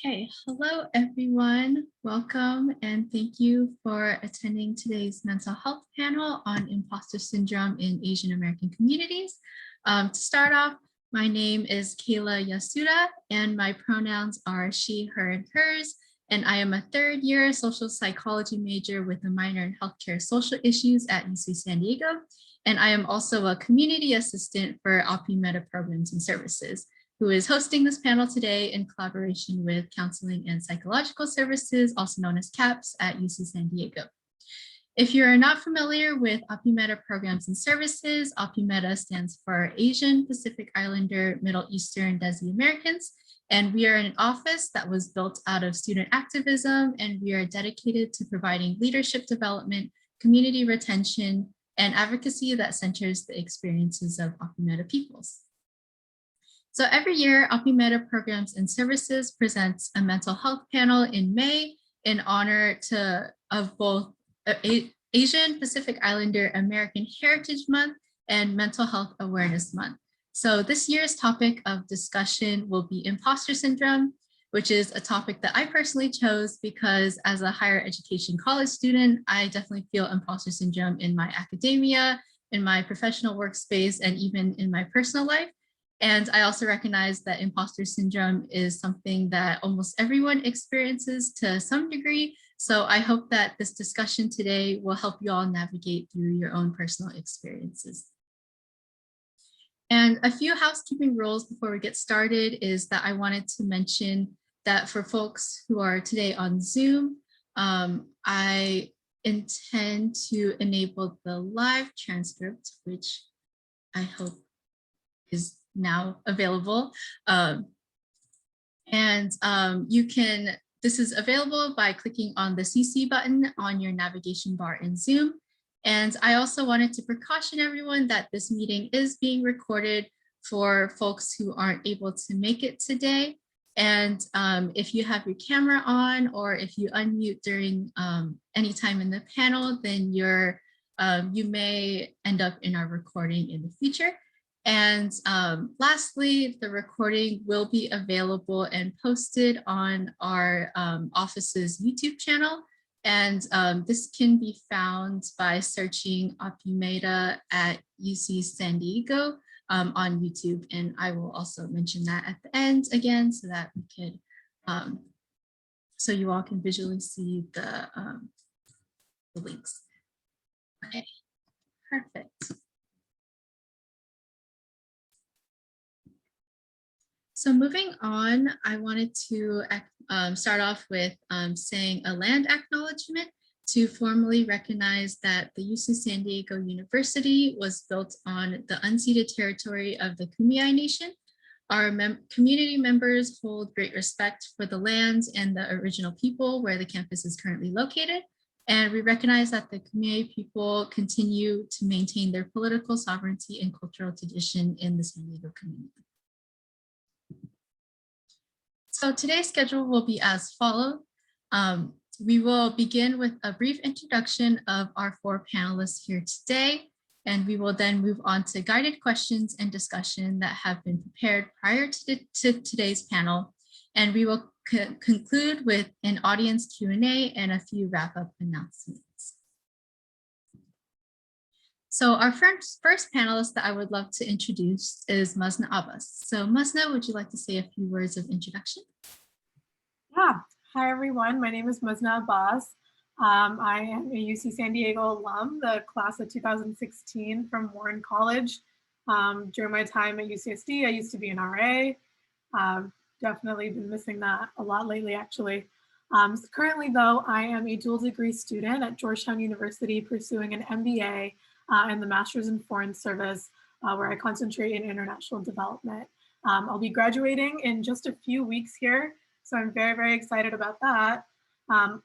Okay, hello everyone. Welcome and thank you for attending today's mental health panel on imposter syndrome in Asian American communities. To start off, my name is Kayla Yasuda and my pronouns are she, her, and hers. And I am a third-year social psychology major with a minor in healthcare social issues at UC San Diego. And I am also a community assistant for APIMEDA programs and services, who is hosting this panel today in collaboration with Counseling and Psychological Services, also known as CAPS at UC San Diego. If you're not familiar with APIMEDA programs and services, APIMEDA stands for Asian, Pacific Islander, Middle Eastern, Desi Americans, and we are an office that was built out of student activism, and we are dedicated to providing leadership development, community retention, and advocacy that centers the experiences of APIMEDA peoples. So every year, APIMEDA Programs and Services presents a mental health panel in May in honor of both Asian Pacific Islander American Heritage Month and Mental Health Awareness Month. So this year's topic of discussion will be imposter syndrome, which is a topic that I personally chose because as a higher education college student, I definitely feel imposter syndrome in my academia, in my professional workspace, and even in my personal life. And I also recognize that imposter syndrome is something that almost everyone experiences to some degree. So I hope that this discussion today will help you all navigate through your own personal experiences. And a few housekeeping rules before we get started is that I wanted to mention that for folks who are today on Zoom, I intend to enable the live transcript, which I hope is now available. This is available by clicking on the CC button on your navigation bar in Zoom. And I also wanted to precaution everyone that this meeting is being recorded for folks who aren't able to make it today. And if you have your camera on or if you unmute during any time in the panel, then you may end up in our recording in the future. And lastly, the recording will be available and posted on our office's YouTube channel. And this can be found by searching APIMEDA at UC San Diego on YouTube. And I will also mention that at the end again so that we could, so you all can visually see the links. Okay, perfect. So moving on, I wanted to start off with saying a land acknowledgement to formally recognize that the UC San Diego University was built on the unceded territory of the Kumeyaay Nation. Our community members hold great respect for the lands and the original people where the campus is currently located. And we recognize that the Kumeyaay people continue to maintain their political sovereignty and cultural tradition in the San Diego community. So today's schedule will be as follows. We will begin with a brief introduction of our four panelists here today, and we will then move on to guided questions and discussion that have been prepared prior to today's panel. And we will conclude with an audience Q&A and a few wrap-up announcements. So our first panelist that I would love to introduce is Mizna Abbas. So Muzna, would you like to say a few words of introduction? Yeah, hi everyone. My name is Mizna Abbas. I am a UC San Diego alum, the class of 2016 from Warren College. During my time at UCSD, I used to be an RA. Definitely been missing that a lot lately, actually. Currently, though, I am a dual degree student at Georgetown University pursuing an MBA and the Master's in Foreign Service, where I concentrate in international development. I'll be graduating in just a few weeks here, so I'm very, very excited about that. And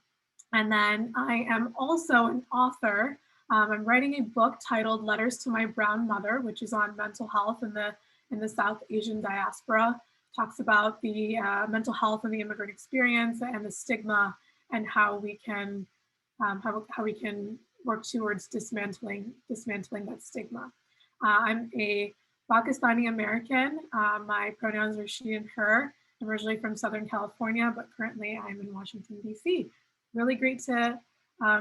then I am also an author. I'm writing a book titled Letters to My Brown Mother, which is on mental health in the South Asian diaspora. Talks about the mental health and the immigrant experience and the stigma and how we can work towards dismantling that stigma. I'm a Pakistani American. My pronouns are she and her. originally from Southern California, but currently I'm in Washington, DC. Really great to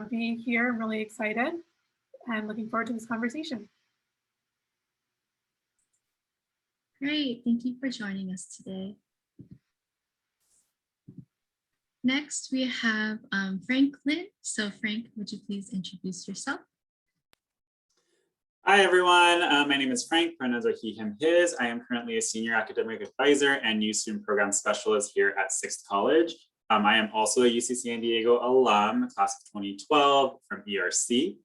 be here. I'm really excited and looking forward to this conversation. Great, thank you for joining us today. Next, we have Franklin. So Frank, would you please introduce yourself? Hi, everyone. My name is Frank. Pronouns are he, him, his. I am currently a senior academic advisor and new student program specialist here at Sixth College. I am also a UC San Diego alum, class of 2012 from ERC.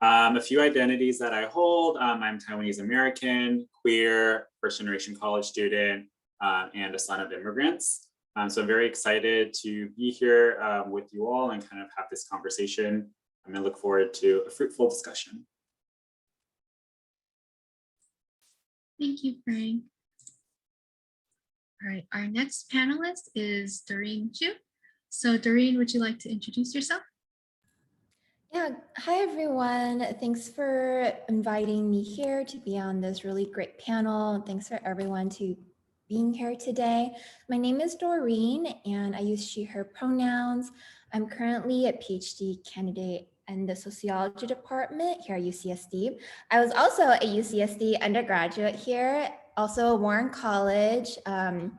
A few identities that I hold. I'm Taiwanese American, queer, first generation college student, and a son of immigrants. So I'm very excited to be here with you all and kind of have this conversation. I'm going to look forward to a fruitful discussion. Thank you, Frank. All right, our next panelist is Doreen Chu. So Doreen, would you like to introduce yourself? Yeah, hi everyone. Thanks for inviting me here to be on this really great panel. Thanks for everyone to being here today. My name is Doreen and I use she, her pronouns. I'm currently a PhD candidate in the sociology department here at UCSD. I was also a UCSD undergraduate here, also Warren College, and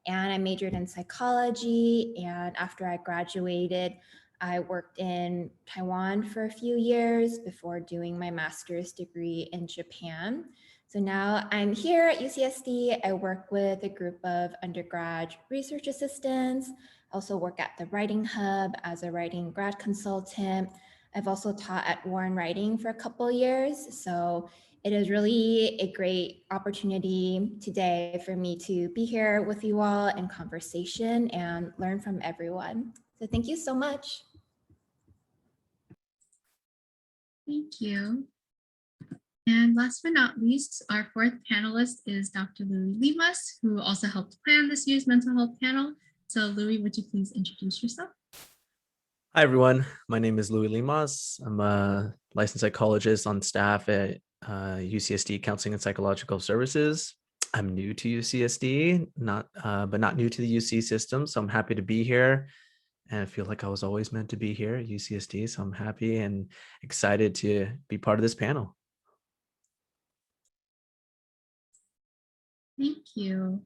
I majored in psychology. And after I graduated, I worked in Taiwan for a few years before doing my master's degree in Japan. So now I'm here at UCSD. I work with a group of undergrad research assistants. I also work at the Writing Hub as a writing grad consultant. I've also taught at Warren Writing for a couple of years. So it is really a great opportunity today for me to be here with you all in conversation and learn from everyone. So thank you so much. Thank you. And last but not least, our fourth panelist is Dr. Louis Limas, who also helped plan this year's mental health panel. So Louis, would you please introduce yourself? Hi, everyone. My name is Louis Limas. I'm a licensed psychologist on staff at UCSD Counseling and Psychological Services. I'm new to UCSD, but not new to the UC system. So I'm happy to be here. And I feel like I was always meant to be here at UCSD. So I'm happy and excited to be part of this panel. Thank you.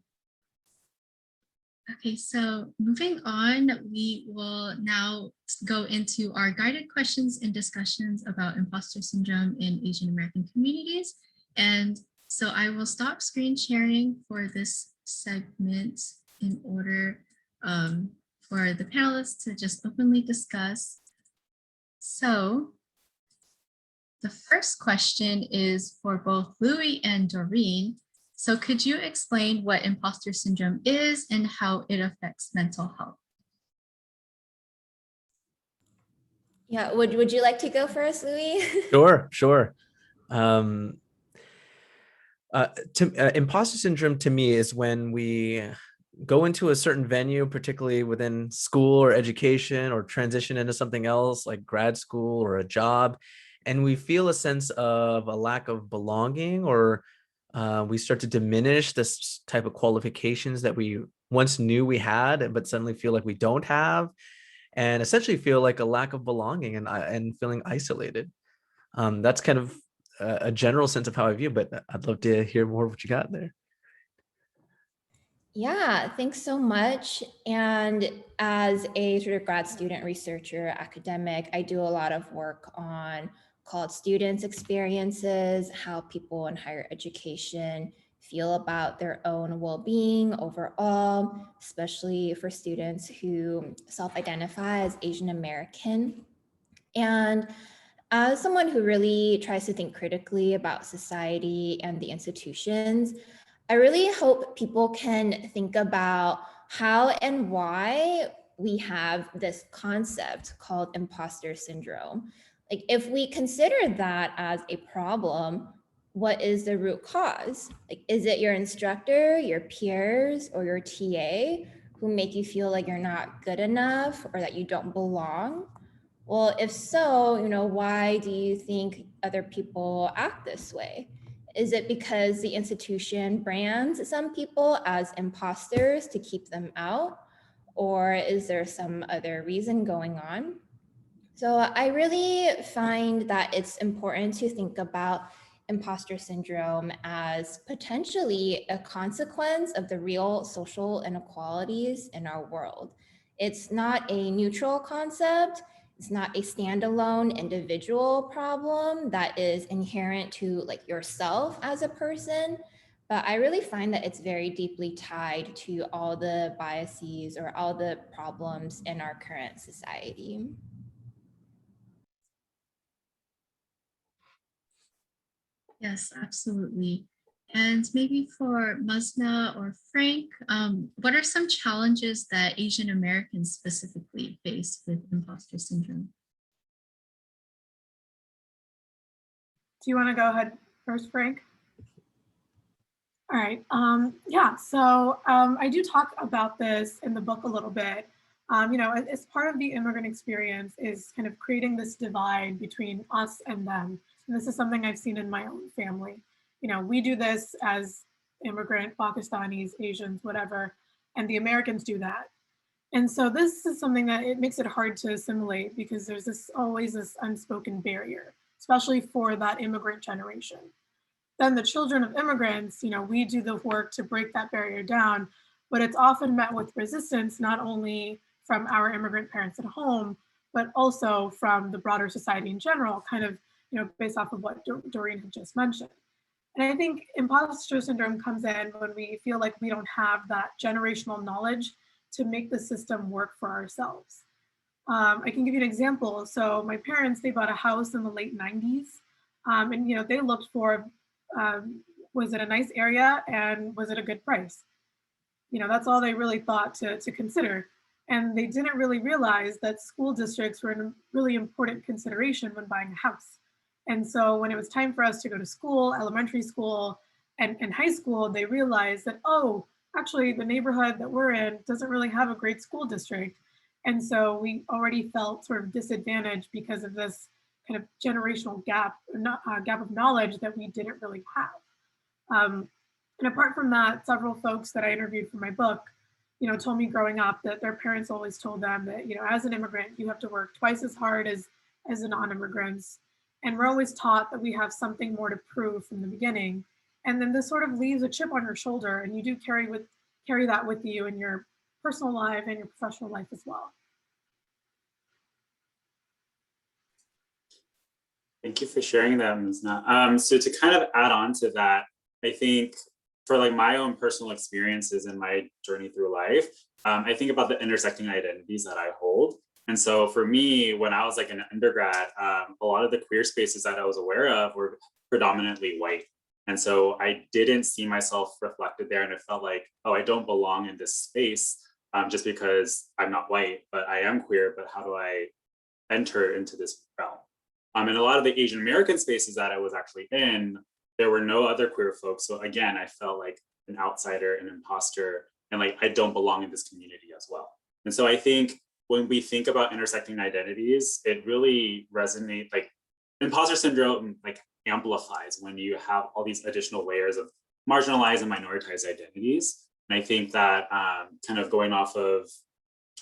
Okay, so moving on, we will now go into our guided questions and discussions about imposter syndrome in Asian American communities. And so I will stop screen sharing for this segment in order for the panelists to just openly discuss. So the first question is for both Louis and Doreen. So could you explain what imposter syndrome is and how it affects mental health? Yeah, would you like to go first, Louis? Sure. Imposter syndrome to me is when we go into a certain venue, particularly within school or education, or transition into something else like grad school or a job, and we feel a sense of a lack of belonging, or we start to diminish this type of qualifications that we once knew we had, but suddenly feel like we don't have, and essentially feel like a lack of belonging and feeling isolated. That's kind of a general sense of how I view, but I'd love to hear more of what you got there. Yeah, thanks so much. And as a sort of grad student, researcher, academic, I do a lot of work on college students' experiences, how people in higher education feel about their own well-being overall, especially for students who self-identify as Asian American. And as someone who really tries to think critically about society and the institutions, I really hope people can think about how and why we have this concept called imposter syndrome. Like, if we consider that as a problem, what is the root cause? Like, is it your instructor, your peers, or your TA who make you feel like you're not good enough or that you don't belong? Well, if so, why do you think other people act this way? Is it because the institution brands some people as imposters to keep them out? Or is there some other reason going on? So I really find that it's important to think about imposter syndrome as potentially a consequence of the real social inequalities in our world. It's not a neutral concept. It's not a standalone individual problem that is inherent to like yourself as a person, but I really find that it's very deeply tied to all the biases or all the problems in our current society. Yes, absolutely. And maybe for Muzna or Frank, what are some challenges that Asian Americans specifically face with imposter syndrome? Do you want to go ahead first, Frank? All right. Yeah, so I do talk about this in the book a little bit. You know, as part of the immigrant experience is kind of creating this divide between us and them. And this is something I've seen in my own family. You know, we do this as immigrant Pakistanis, Asians, whatever, and the Americans do that. And so this is something that it makes it hard to assimilate because there's always this unspoken barrier, especially for that immigrant generation. Then the children of immigrants, you know, we do the work to break that barrier down, but it's often met with resistance, not only from our immigrant parents at home, but also from the broader society in general, kind of, you know, based off of what Doreen had just mentioned. And I think imposter syndrome comes in when we feel like we don't have that generational knowledge to make the system work for ourselves. I can give you an example. So my parents, they bought a house in the late 90s. And, you know, they looked for, was it a nice area and was it a good price? You know, that's all they really thought to consider. And they didn't really realize that school districts were a really important consideration when buying a house. And so when it was time for us to go to school, elementary school and high school, they realized that, oh, actually the neighborhood that we're in doesn't really have a great school district. And so we already felt sort of disadvantaged because of this kind of generational gap of knowledge that we didn't really have. And apart from that, several folks that I interviewed for my book, you know, told me growing up that their parents always told them that, you know, as an immigrant, you have to work twice as hard as the non-immigrants. And we're always taught that we have something more to prove from the beginning. And then this sort of leaves a chip on your shoulder, and you do carry that with you in your personal life and your professional life as well. Thank you for sharing that, Mizna. So to kind of add on to that, I think for like my own personal experiences in my journey through life, I think about the intersecting identities that I hold. And so for me, when I was like an undergrad, a lot of the queer spaces that I was aware of were predominantly white. And so I didn't see myself reflected there. And it felt like, oh, I don't belong in this space just because I'm not white, but I am queer, but how do I enter into this realm? And a lot of the Asian American spaces that I was actually in, there were no other queer folks. So again, I felt like an outsider, an imposter, and like I don't belong in this community as well. And so I think when we think about intersecting identities, it really resonates, like imposter syndrome like amplifies when you have all these additional layers of marginalized and minoritized identities. And I think that kind of going off of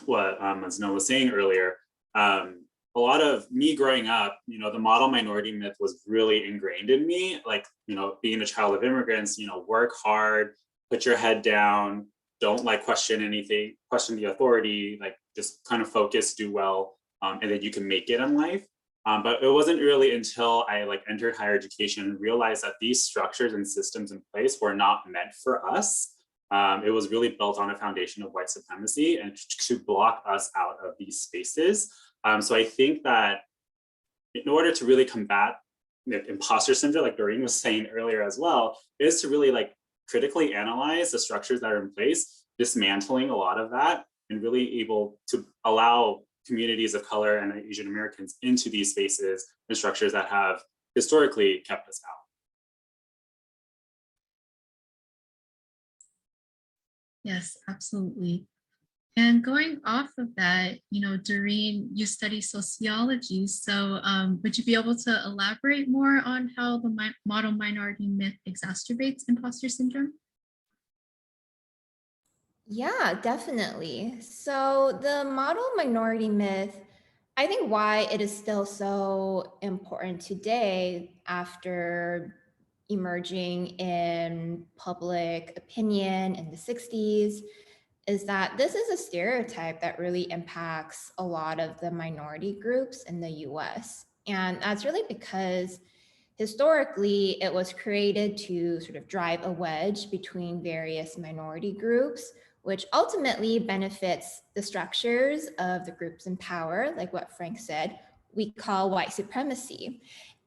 what Muzna was saying earlier, a lot of me growing up, you know, the model minority myth was really ingrained in me, like, you know, being a child of immigrants, you know, work hard, put your head down, don't like question anything, question the authority, like just kind of focus, do well, and then you can make it in life. But it wasn't really until I like entered higher education and realized that these structures and systems in place were not meant for us. It was really built on a foundation of white supremacy and to block us out of these spaces. So I think that in order to really combat imposter syndrome, like Doreen was saying earlier as well, is to really like critically analyze the structures that are in place, dismantling a lot of that, and really able to allow communities of color and Asian Americans into these spaces and structures that have historically kept us out. Yes, absolutely. And going off of that, Doreen, you study sociology. So would you be able to elaborate more on how the model minority myth exacerbates imposter syndrome? Yeah, definitely. So the model minority myth, I think why it is still so important today after emerging in public opinion in the 60s is that this is a stereotype that really impacts a lot of the minority groups in the US. And that's really because historically it was created to sort of drive a wedge between various minority groups, which ultimately benefits the structures of the groups in power, like what Frank said, we call white supremacy.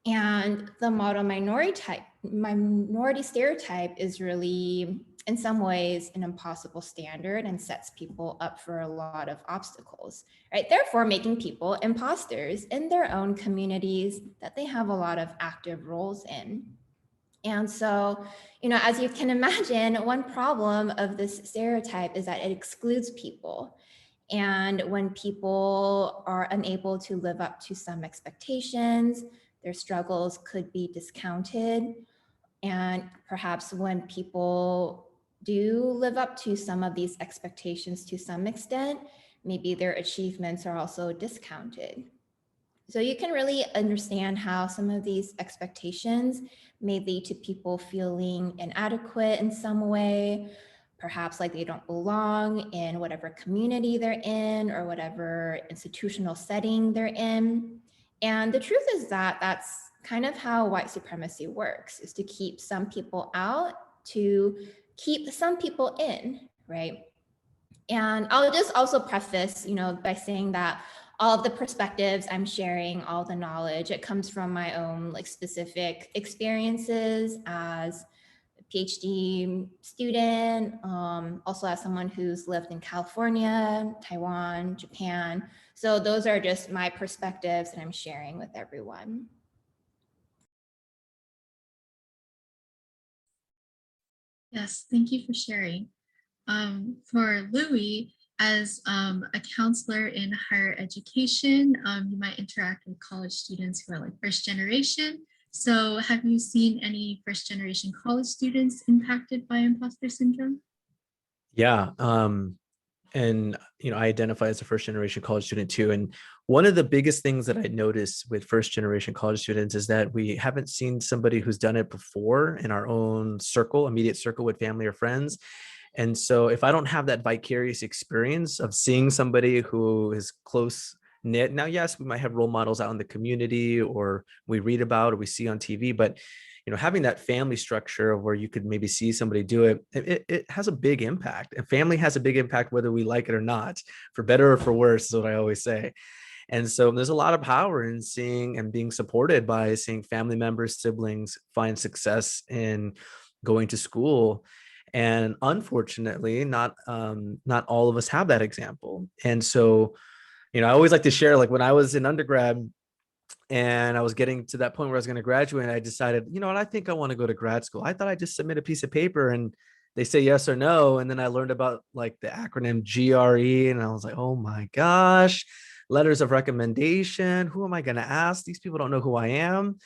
And the model minority stereotype is really, in some ways, an impossible standard and sets people up for a lot of obstacles, right? Therefore, making people imposters in their own communities that they have a lot of active roles in. And so, as you can imagine, one problem of this stereotype is that it excludes people. And when people are unable to live up to some expectations, their struggles could be discounted. And perhaps when people do live up to some of these expectations to some extent, maybe their achievements are also discounted. So you can really understand how some of these expectations may lead to people feeling inadequate in some way, perhaps like they don't belong in whatever community they're in or whatever institutional setting they're in. And the truth is that that's kind of how white supremacy works, is to keep some people out to keep some people in, right? And I'll just also preface, by saying that all of the perspectives I'm sharing, all the knowledge, it comes from my own specific experiences as a PhD student, also as someone who's lived in California, Taiwan, Japan. So those are just my perspectives that I'm sharing with everyone. Yes, thank you for sharing. For Louis, as a counselor in higher education, you might interact with college students who are like first generation. So have you seen any first generation college students impacted by imposter syndrome? Yeah. And I identify as a first generation college student too. And one of the biggest things that I notice with first generation college students is that we haven't seen somebody who's done it before in our own circle, immediate circle with family or friends. And so if I don't have that vicarious experience of seeing somebody who is close knit, now, yes, we might have role models out in the community or we read about or we see on TV, but having that family structure of where you could maybe see somebody do it, it has a big impact. And family has a big impact, whether we like it or not, for better or for worse, is what I always say. And so there's a lot of power in seeing and being supported by seeing family members, siblings find success in going to school. And unfortunately, not all of us have that example. And so, I always like to share, like when I was in undergrad, and I was getting to that point where I was going to graduate, and I decided, what, I think I want to go to grad school. I thought I just submit a piece of paper and they say yes or no. And then I learned about like the acronym GRE, and I was like, oh my gosh, letters of recommendation. Who am I going to ask? These people don't know who I am.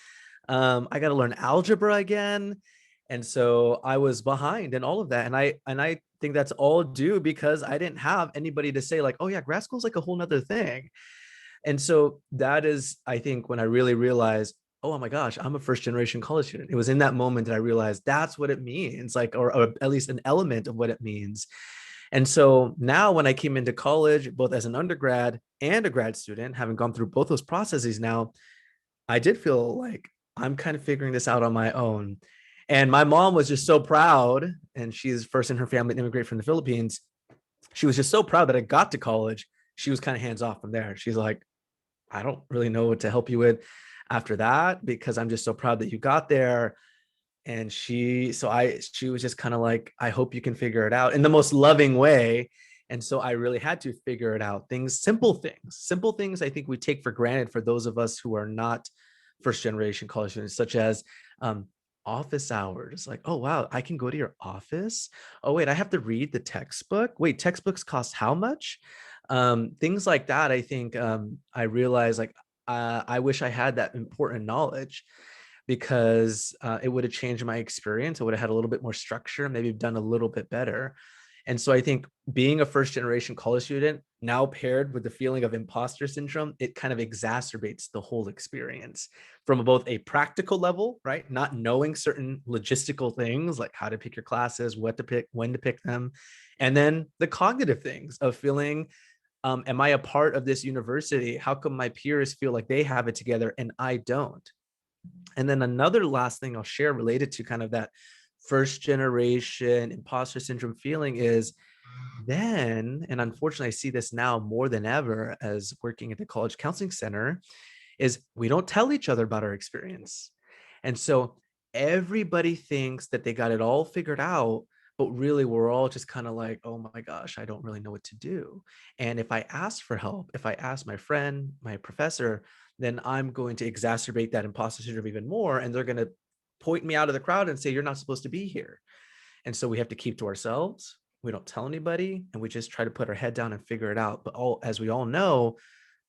I got to learn algebra again. And so I was behind in all of that. And I think that's all due because I didn't have anybody to say like, oh yeah, grad school is like a whole nother thing. And so that is, I think, when I really realized, oh my gosh, I'm a first generation college student. It was in that moment that I realized that's what it means, like, or at least an element of what it means. And so now when I came into college, both as an undergrad and a grad student, having gone through both those processes now, I did feel like I'm kind of figuring this out on my own. And my mom was just so proud, and she's first in her family to immigrate from the Philippines. She was just so proud that I got to college. She was kind of hands off from there. She's like, I don't really know what to help you with after that because I'm just so proud that you got there. And she was just kind of like, I hope you can figure it out in the most loving way. And so I really had to figure it out. Simple things I think we take for granted for those of us who are not first generation college students, such as office hours. Like, oh, wow, I can go to your office. Oh, wait, I have to read the textbook. Wait, textbooks cost how much? Things like that. I think I realized like, I wish I had that important knowledge because it would have changed my experience. I would have had a little bit more structure, maybe done a little bit better. And so I think being a first generation college student now paired with the feeling of imposter syndrome, it kind of exacerbates the whole experience from both a practical level, right? Not knowing certain logistical things like how to pick your classes, what to pick, when to pick them. And then the cognitive things of feeling, am I a part of this university? How come my peers feel like they have it together and I don't? And then another last thing I'll share related to kind of that first generation imposter syndrome feeling is then, and unfortunately I see this now more than ever as working at the college counseling center, is we don't tell each other about our experience. And so everybody thinks that they got it all figured out, but really we're all just kind of like, oh my gosh, I don't really know what to do. And if I ask for help, if I ask my friend, my professor, then I'm going to exacerbate that imposter syndrome even more. And they're going to point me out of the crowd and say, you're not supposed to be here. And so we have to keep to ourselves. We don't tell anybody, and we just try to put our head down and figure it out. But as we all know,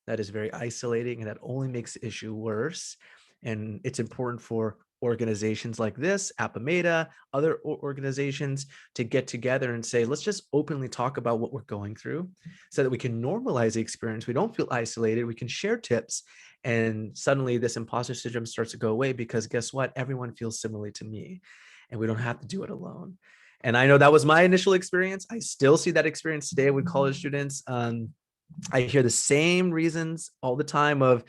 that is very isolating, and that only makes the issue worse. And it's important for organizations like this, APIMEDA, other organizations, to get together and say, let's just openly talk about what we're going through so that we can normalize the experience. We don't feel isolated. We can share tips. And suddenly this imposter syndrome starts to go away because guess what? Everyone feels similarly to me, and we don't have to do it alone. And I know that was my initial experience. I still see that experience today with college students. I hear the same reasons all the time of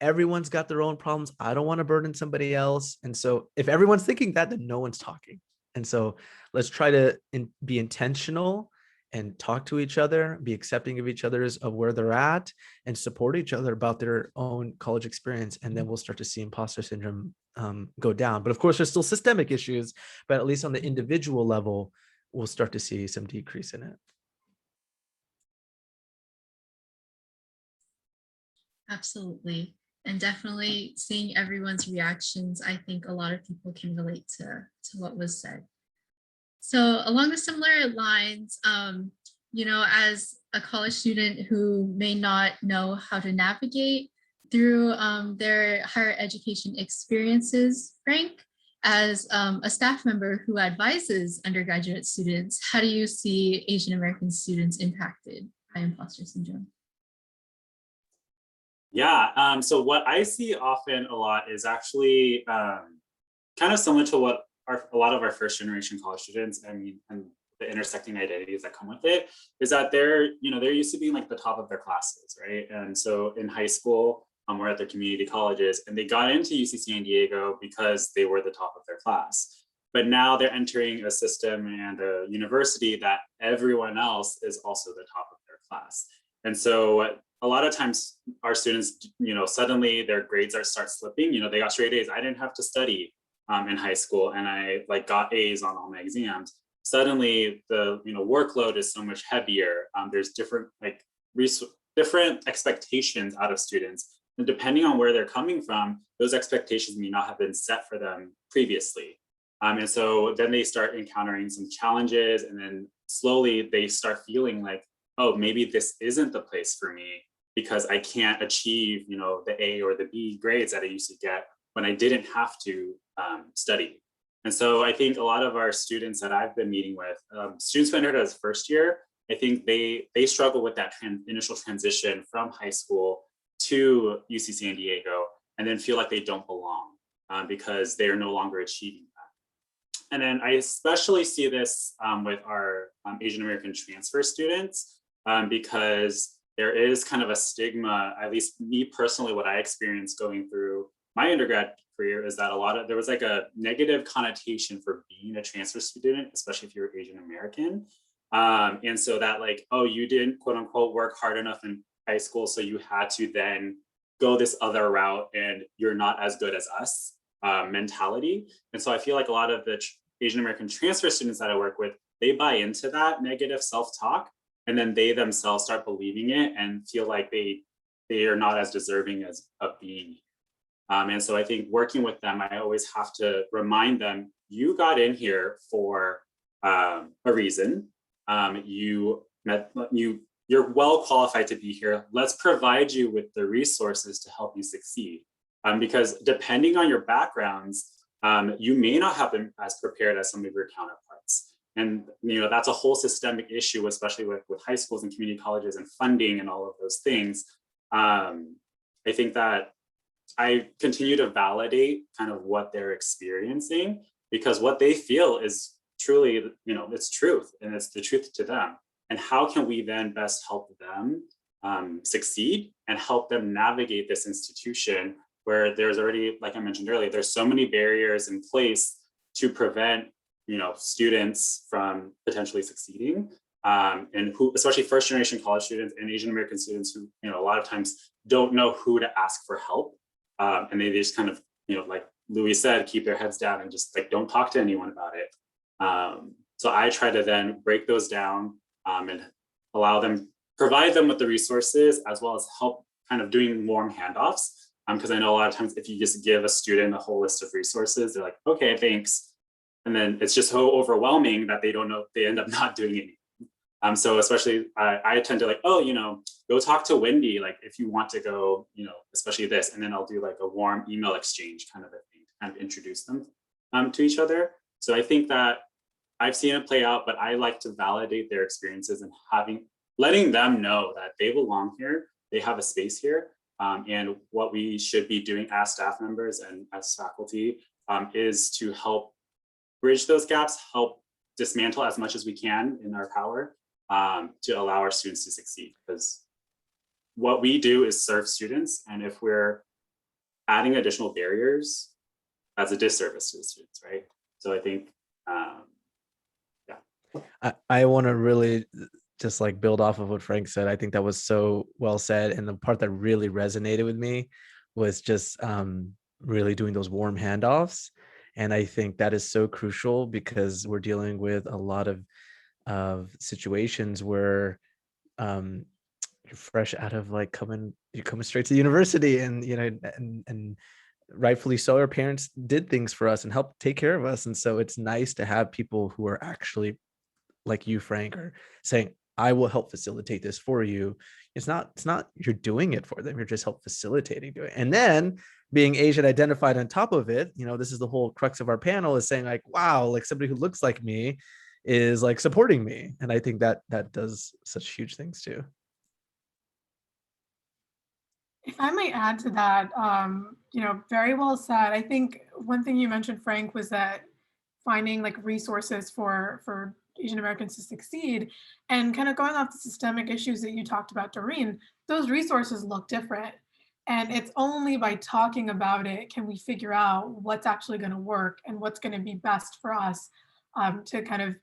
everyone's got their own problems. I don't want to burden somebody else. And so if everyone's thinking that, then no one's talking. And so let's try to be intentional and talk to each other, be accepting of each other's of where they're at, and support each other about their own college experience. And then we'll start to see imposter syndrome go down. But of course, there's still systemic issues, but at least on the individual level, we'll start to see some decrease in it. Absolutely. And definitely seeing everyone's reactions, I think a lot of people can relate to what was said. So along the similar lines, you know, as a college student who may not know how to navigate through their higher education experiences, Frank, as a staff member who advises undergraduate students, how do you see Asian American students impacted by imposter syndrome? Yeah, so what I see often a lot is actually kind of similar to what a lot of our first generation college students, I mean, and the intersecting identities that come with it, is that they're used to being like the top of their classes, right? And so in high school, or at their community colleges, and they got into UC San Diego because they were the top of their class. But now they're entering a system and a university that everyone else is also the top of their class. And so a lot of times our students, suddenly their grades start slipping. They got straight A's. I didn't have to study in high school, and I got A's on all my exams. Suddenly the workload is so much heavier. There's different different expectations out of students, and depending on where they're coming from, those expectations may not have been set for them previously. And so then they start encountering some challenges, and then slowly they start feeling like, oh, maybe this isn't the place for me because I can't achieve, the A or the B grades that I used to get when I didn't have to study. And so I think a lot of our students that I've been meeting with, students who entered as first year, I think they struggle with that initial transition from high school to UC San Diego, and then feel like they don't belong because they are no longer achieving that. And then I especially see this with our Asian American transfer students because there is kind of a stigma, at least me personally, what I experienced going through my undergrad career is that there was like a negative connotation for being a transfer student, especially if you're Asian American. And so that oh, you didn't quote unquote work hard enough in high school, so you had to then go this other route and you're not as good as us mentality. And so I feel like a lot of the Asian American transfer students that I work with, they buy into that negative self-talk, and then they themselves start believing it and feel like they are not as deserving of being. And so I think working with them, I always have to remind them, you got in here for a reason. You're well qualified to be here. Let's provide you with the resources to help you succeed. Because depending on your backgrounds, you may not have been as prepared as some of your counterparts. And that's a whole systemic issue, especially with high schools and community colleges and funding and all of those things. I think that I continue to validate kind of what they're experiencing, because what they feel is truly, it's truth, and it's the truth to them. And how can we then best help them succeed and help them navigate this institution where there's already, like I mentioned earlier, there's so many barriers in place to prevent students from potentially succeeding, and who, especially first generation college students and Asian American students who, a lot of times don't know who to ask for help. And they just kind of, like Louis said, keep their heads down and just like, don't talk to anyone about it. So I try to then break those down and provide them with the resources, as well as help kind of doing warm handoffs. Because I know a lot of times if you just give a student a whole list of resources, they're like, okay, thanks. And then it's just so overwhelming that they end up not doing anything. So especially I tend to like, go talk to Wendy, like if you want to go, especially this, and then I'll do like a warm email exchange kind of a thing to kind of introduce them to each other. So I think that I've seen it play out, but I like to validate their experiences and letting them know that they belong here, they have a space here, and what we should be doing as staff members and as faculty is to help bridge those gaps, help dismantle as much as we can in our power to allow our students to succeed. Because what we do is serve students, and if we're adding additional barriers, that's a disservice to the students, right? So I think, I want to really just like build off of what Frank said. I think that was so well said. And the part that really resonated with me was just really doing those warm handoffs. And I think that is so crucial, because we're dealing with a lot of situations where you're fresh out of like you're coming straight to university, and and rightfully so, our parents did things for us and helped take care of us. And so it's nice to have people who are actually like you, Frank, are saying, I will help facilitate this for you. It's not you're doing it for them, you're just help facilitating doing it. And then being Asian identified on top of it, this is the whole crux of our panel, is saying like, wow, like somebody who looks like me is like supporting me. And I think that does such huge things too. If I might add to that, very well said. I think one thing you mentioned, Frank, was that finding like resources for Asian Americans to succeed, and kind of going off the systemic issues that you talked about, Doreen, those resources look different. And it's only by talking about it can we figure out what's actually going to work and what's going to be best for us to kind of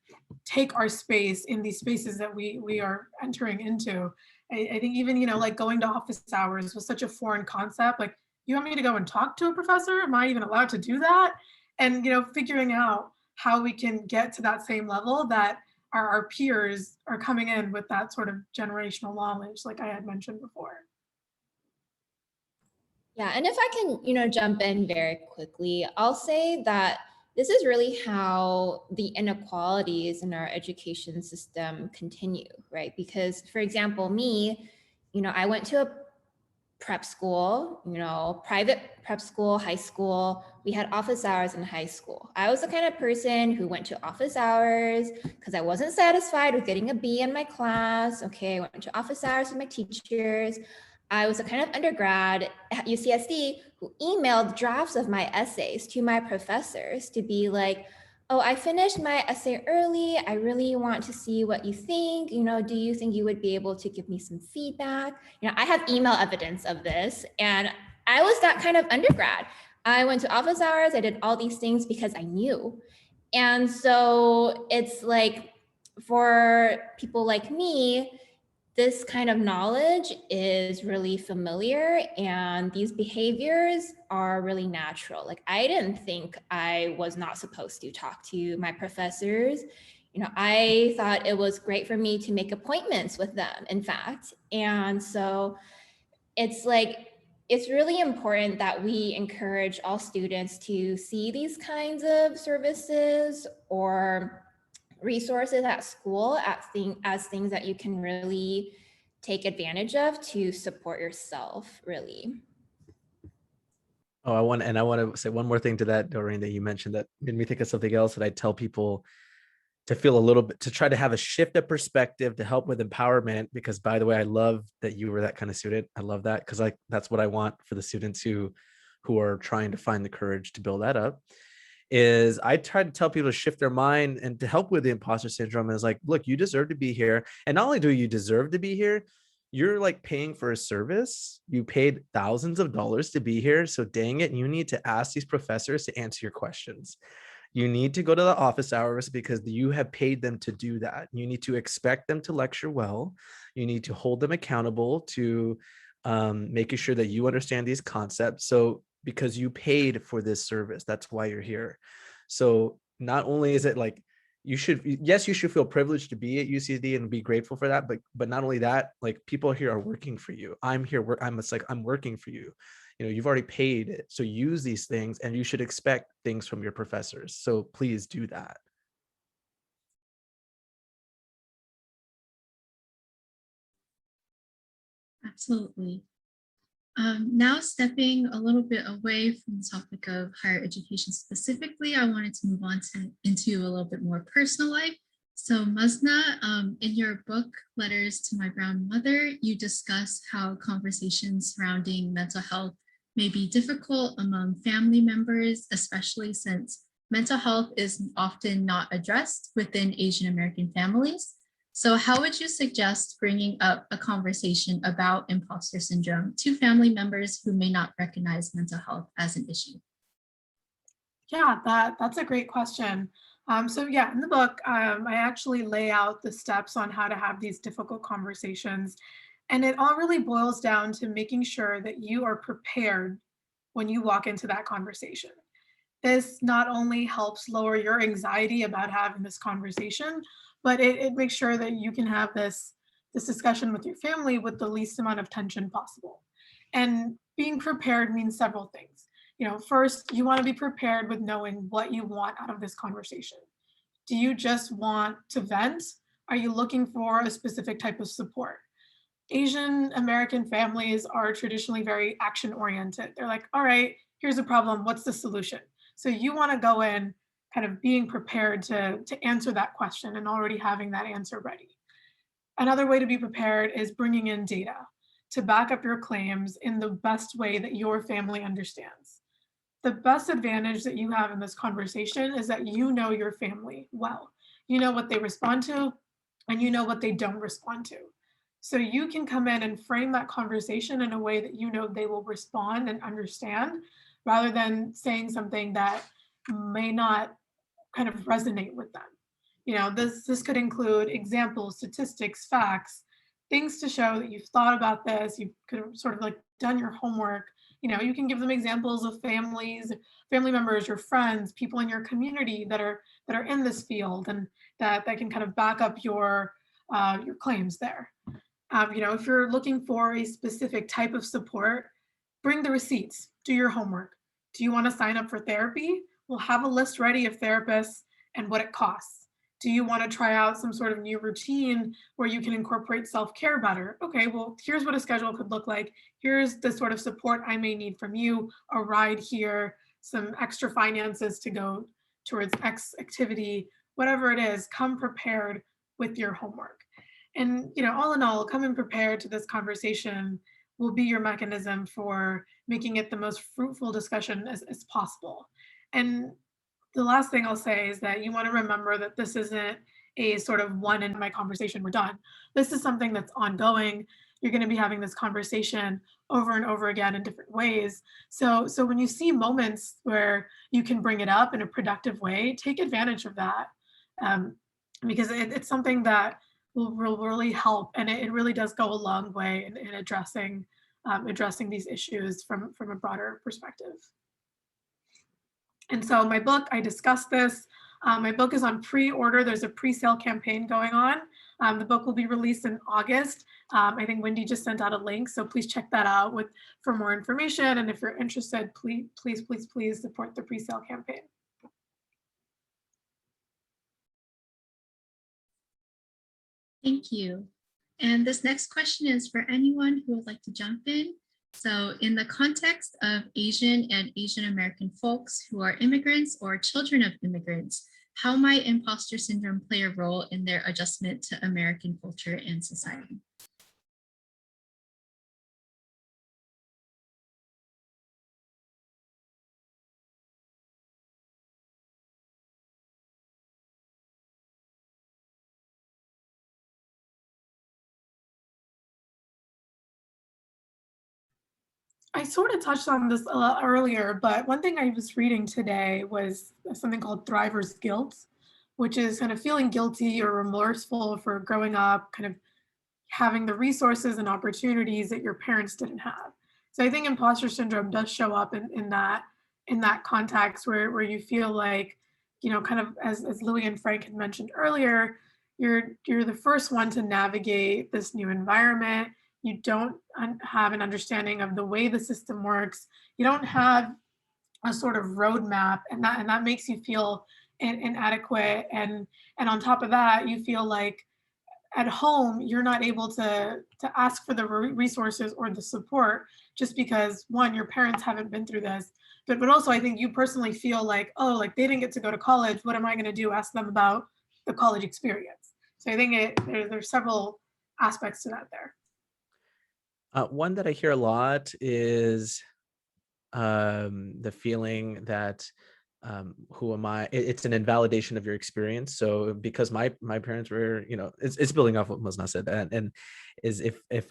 take our space in these spaces that we are entering into. I think even, like going to office hours was such a foreign concept. Like, you want me to go and talk to a professor? Am I even allowed to do that? And, figuring out how we can get to that same level that our peers are coming in with that sort of generational knowledge, like I had mentioned before. Yeah, and if I can, jump in very quickly, I'll say that this is really how the inequalities in our education system continue, right? Because, for example, me, I went to a prep school, private prep school, high school. We had office hours in high school. I was the kind of person who went to office hours because I wasn't satisfied with getting a B in my class. Okay, I went to office hours with my teachers. I was a kind of undergrad at UCSD who emailed drafts of my essays to my professors to be like, oh, I finished my essay early. I really want to see what you think. Do you think you would be able to give me some feedback? I have email evidence of this, and I was that kind of undergrad. I went to office hours. I did all these things because I knew. And so it's like, for people like me, this kind of knowledge is really familiar, and these behaviors are really natural. Like, I didn't think I was not supposed to talk to my professors. I thought it was great for me to make appointments with them, in fact. And so it's like, it's really important that we encourage all students to see these kinds of services or resources at school as things that you can really take advantage of to support yourself, really. Oh, I want to say one more thing to that, Doreen, that you mentioned that made me think of something else that I tell people to feel a little bit, to try to have a shift of perspective to help with empowerment. Because by the way, I love that you were that kind of student. I love that because that's what I want for the students who are trying to find the courage to build that up. Is I try to tell people to shift their mind and to help with the imposter syndrome is like, look, you deserve to be here. And not only do you deserve to be here, you're like paying for a service. You paid thousands of dollars to be here. So dang it, you need to ask these professors to answer your questions. You need to go to the office hours because you have paid them to do that. You need to expect them to lecture well. You need to hold them accountable to making sure that you understand these concepts. So because you paid for this service, that's why you're here. So not only is it like, you should feel privileged to be at UCSD and be grateful for that, but not only that, like people here are working for you. I'm here, I'm working for you. You know, you've already paid it. So use these things and you should expect things from your professors. So please do that. Absolutely. Now stepping a little bit away from the topic of higher education specifically, I wanted to move on into a little bit more personal life. So Muzna, in your book, Letters to My Brown Mother, you discuss how conversations surrounding mental health may be difficult among family members, especially since mental health is often not addressed within Asian American families. So how would you suggest bringing up a conversation about imposter syndrome to family members who may not recognize mental health as an issue? Yeah, that's a great question. So yeah, in the book, I actually lay out the steps on how to have these difficult conversations. And it all really boils down to making sure that you are prepared when you walk into that conversation. This not only helps lower your anxiety about having this conversation, but it makes sure that you can have this discussion with your family with the least amount of tension possible. And being prepared means several things. You know, first, you want to be prepared with knowing what you want out of this conversation. Do you just want to vent? Are you looking for a specific type of support? Asian American families are traditionally very action oriented. They're like, all right, here's a problem. What's the solution? So you want to go in kind of being prepared to answer that question and already having that answer ready. Another way to be prepared is bringing in data to back up your claims in the best way that your family understands. The best advantage that you have in this conversation is that you know your family well. You know what they respond to, and you know what they don't respond to. So you can come in and frame that conversation in a way that you know they will respond and understand, rather than saying something that may not kind of resonate with them. You know, this could include examples, statistics, facts, things to show that you've thought about this, you could have sort of like done your homework. You know, you can give them examples of family members, your friends, people in your community that are in this field, and that can kind of back up your claims there. You know, if you're looking for a specific type of support, bring the receipts, do your homework. Do you want to sign up for therapy? We'll have a list ready of therapists and what it costs. Do you want to try out some sort of new routine where you can incorporate self-care better? Okay, well, here's what a schedule could look like. Here's the sort of support I may need from you, a ride here, some extra finances to go towards X activity, whatever it is, come prepared with your homework. And, you know, all in all, coming prepared to this conversation will be your mechanism for making it the most fruitful discussion as possible. And the last thing I'll say is that you want to remember that this isn't a sort of one in my conversation, we're done. This is something that's ongoing. You're going to be having this conversation over and over again in different ways. So when you see moments where you can bring it up in a productive way, take advantage of that, because it's something that will really help, and it really does go a long way in addressing these issues from a broader perspective. And so my book, I discuss this. My book is on pre-order. There's a pre-sale campaign going on. The book will be released in August. I think Wendy just sent out a link, so please check that out for more information. And if you're interested, please support the pre-sale campaign. Thank you. And this next question is for anyone who would like to jump in. So in the context of Asian and Asian American folks who are immigrants or children of immigrants, how might imposter syndrome play a role in their adjustment to American culture and society? I sort of touched on this earlier, but one thing I was reading today was something called thriver's guilt, which is kind of feeling guilty or remorseful for growing up, kind of having the resources and opportunities that your parents didn't have. So I think imposter syndrome does show up in that context where you feel like, you know, kind of as Louis and Frank had mentioned earlier, you're the first one to navigate this new environment. You don't have an understanding of the way the system works. You don't have a sort of roadmap, and that makes you feel inadequate. And on top of that, you feel like at home you're not able to ask for the resources or the support just because, one, your parents haven't been through this, but also I think you personally feel like, oh, like they didn't get to go to college, what am I going to do? Ask them about the college experience. So I think there's several aspects to that there. One that I hear a lot is the feeling that who am I? It's an invalidation of your experience. So because my parents were, you know, it's building off what Muzna said, and is if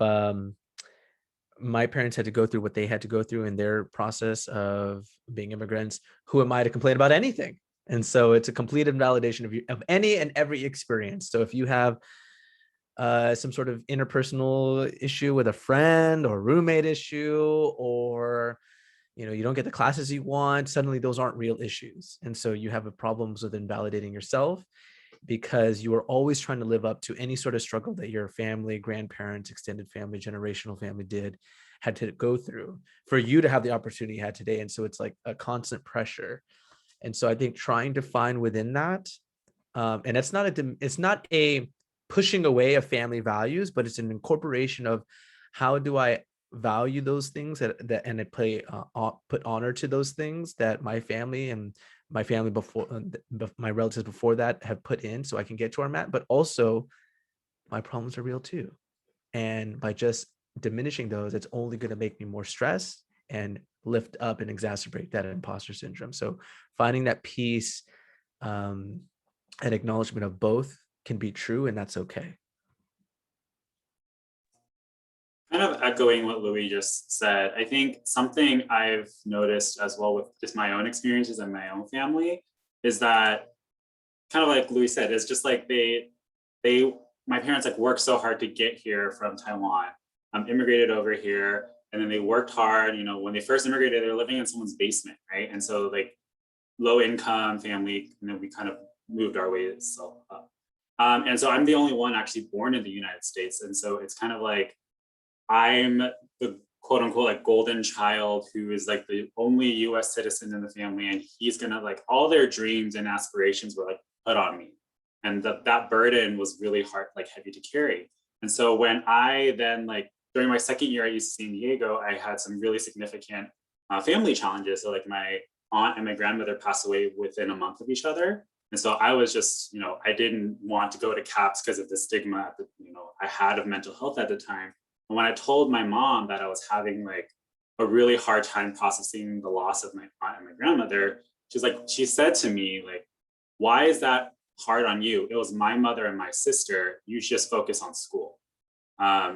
my parents had to go through what they had to go through in their process of being immigrants, who am I to complain about anything? And so it's a complete invalidation of any and every experience. So if you have some sort of interpersonal issue with a friend or roommate issue, or you know, you don't get the classes you want, suddenly those aren't real issues. And so you have problems with invalidating yourself because you are always trying to live up to any sort of struggle that your family, grandparents, extended family, generational family had to go through for you to have the opportunity you had today. And so it's like a constant pressure. And so I think trying to find within that, and it's not a pushing away of family values, but it's an incorporation of how do I value those things that and I put honor to those things that my family and my family before my relatives before that have put in, so I can get to our mat. But also my problems are real too, and by just diminishing those, it's only going to make me more stressed and lift up and exacerbate that imposter syndrome. So finding that peace and acknowledgement of both can be true, and that's okay. Kind of echoing what Louis just said, I think something I've noticed as well with just my own experiences and my own family is that, kind of like Louis said, it's just like my parents like worked so hard to get here from Taiwan, immigrated over here, and then they worked hard. You know, when they first immigrated, they were living in someone's basement, right? And so like low income family, you know, we kind of moved our ways up. And so I'm the only one actually born in the United States. And so it's kind of like, I'm the quote unquote like golden child who is like the only US citizen in the family, and he's gonna like all their dreams and aspirations were like put on me. And that burden was really hard, like heavy to carry. And so when I then like during my second year at UC San Diego, I had some really significant family challenges. So like my aunt and my grandmother passed away within a month of each other. And so I was just, you know, I didn't want to go to CAPS because of the stigma, you know, I had of mental health at the time. And when I told my mom that I was having like a really hard time processing the loss of my aunt and my grandmother, she said to me, like, why is that hard on you? It was my mother and my sister. You should just focus on school.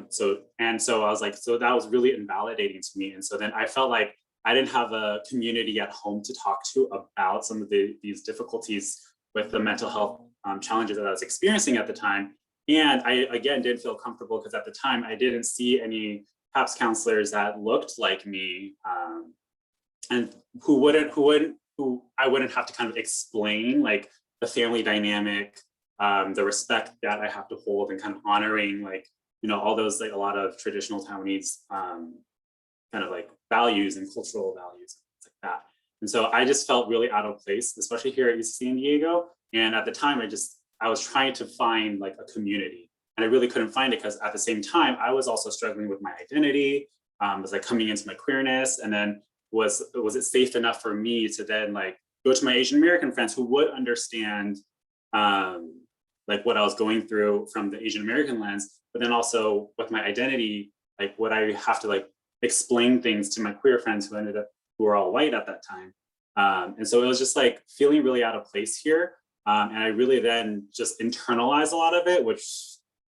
So I was like, so that was really invalidating to me. And so then I felt like I didn't have a community at home to talk to about some of these difficulties with the mental health challenges that I was experiencing at the time. And I, again, didn't feel comfortable because at the time I didn't see any CAPS counselors that looked like me, and who I wouldn't have to kind of explain like the family dynamic, the respect that I have to hold, and kind of honoring, like, you know, all those, like, a lot of traditional Taiwanese kind of like values and cultural values, things like that. And so I just felt really out of place, especially here at UC San Diego. And at the time, I was trying to find like a community, and I really couldn't find it, because at the same time, I was also struggling with my identity, was like coming into my queerness. And then was it safe enough for me to then like go to my Asian American friends who would understand like what I was going through from the Asian American lens, but then also with my identity, like would I have to like explain things to my queer friends who were all white at that time. And so it was just like feeling really out of place here. And I really then just internalized a lot of it, which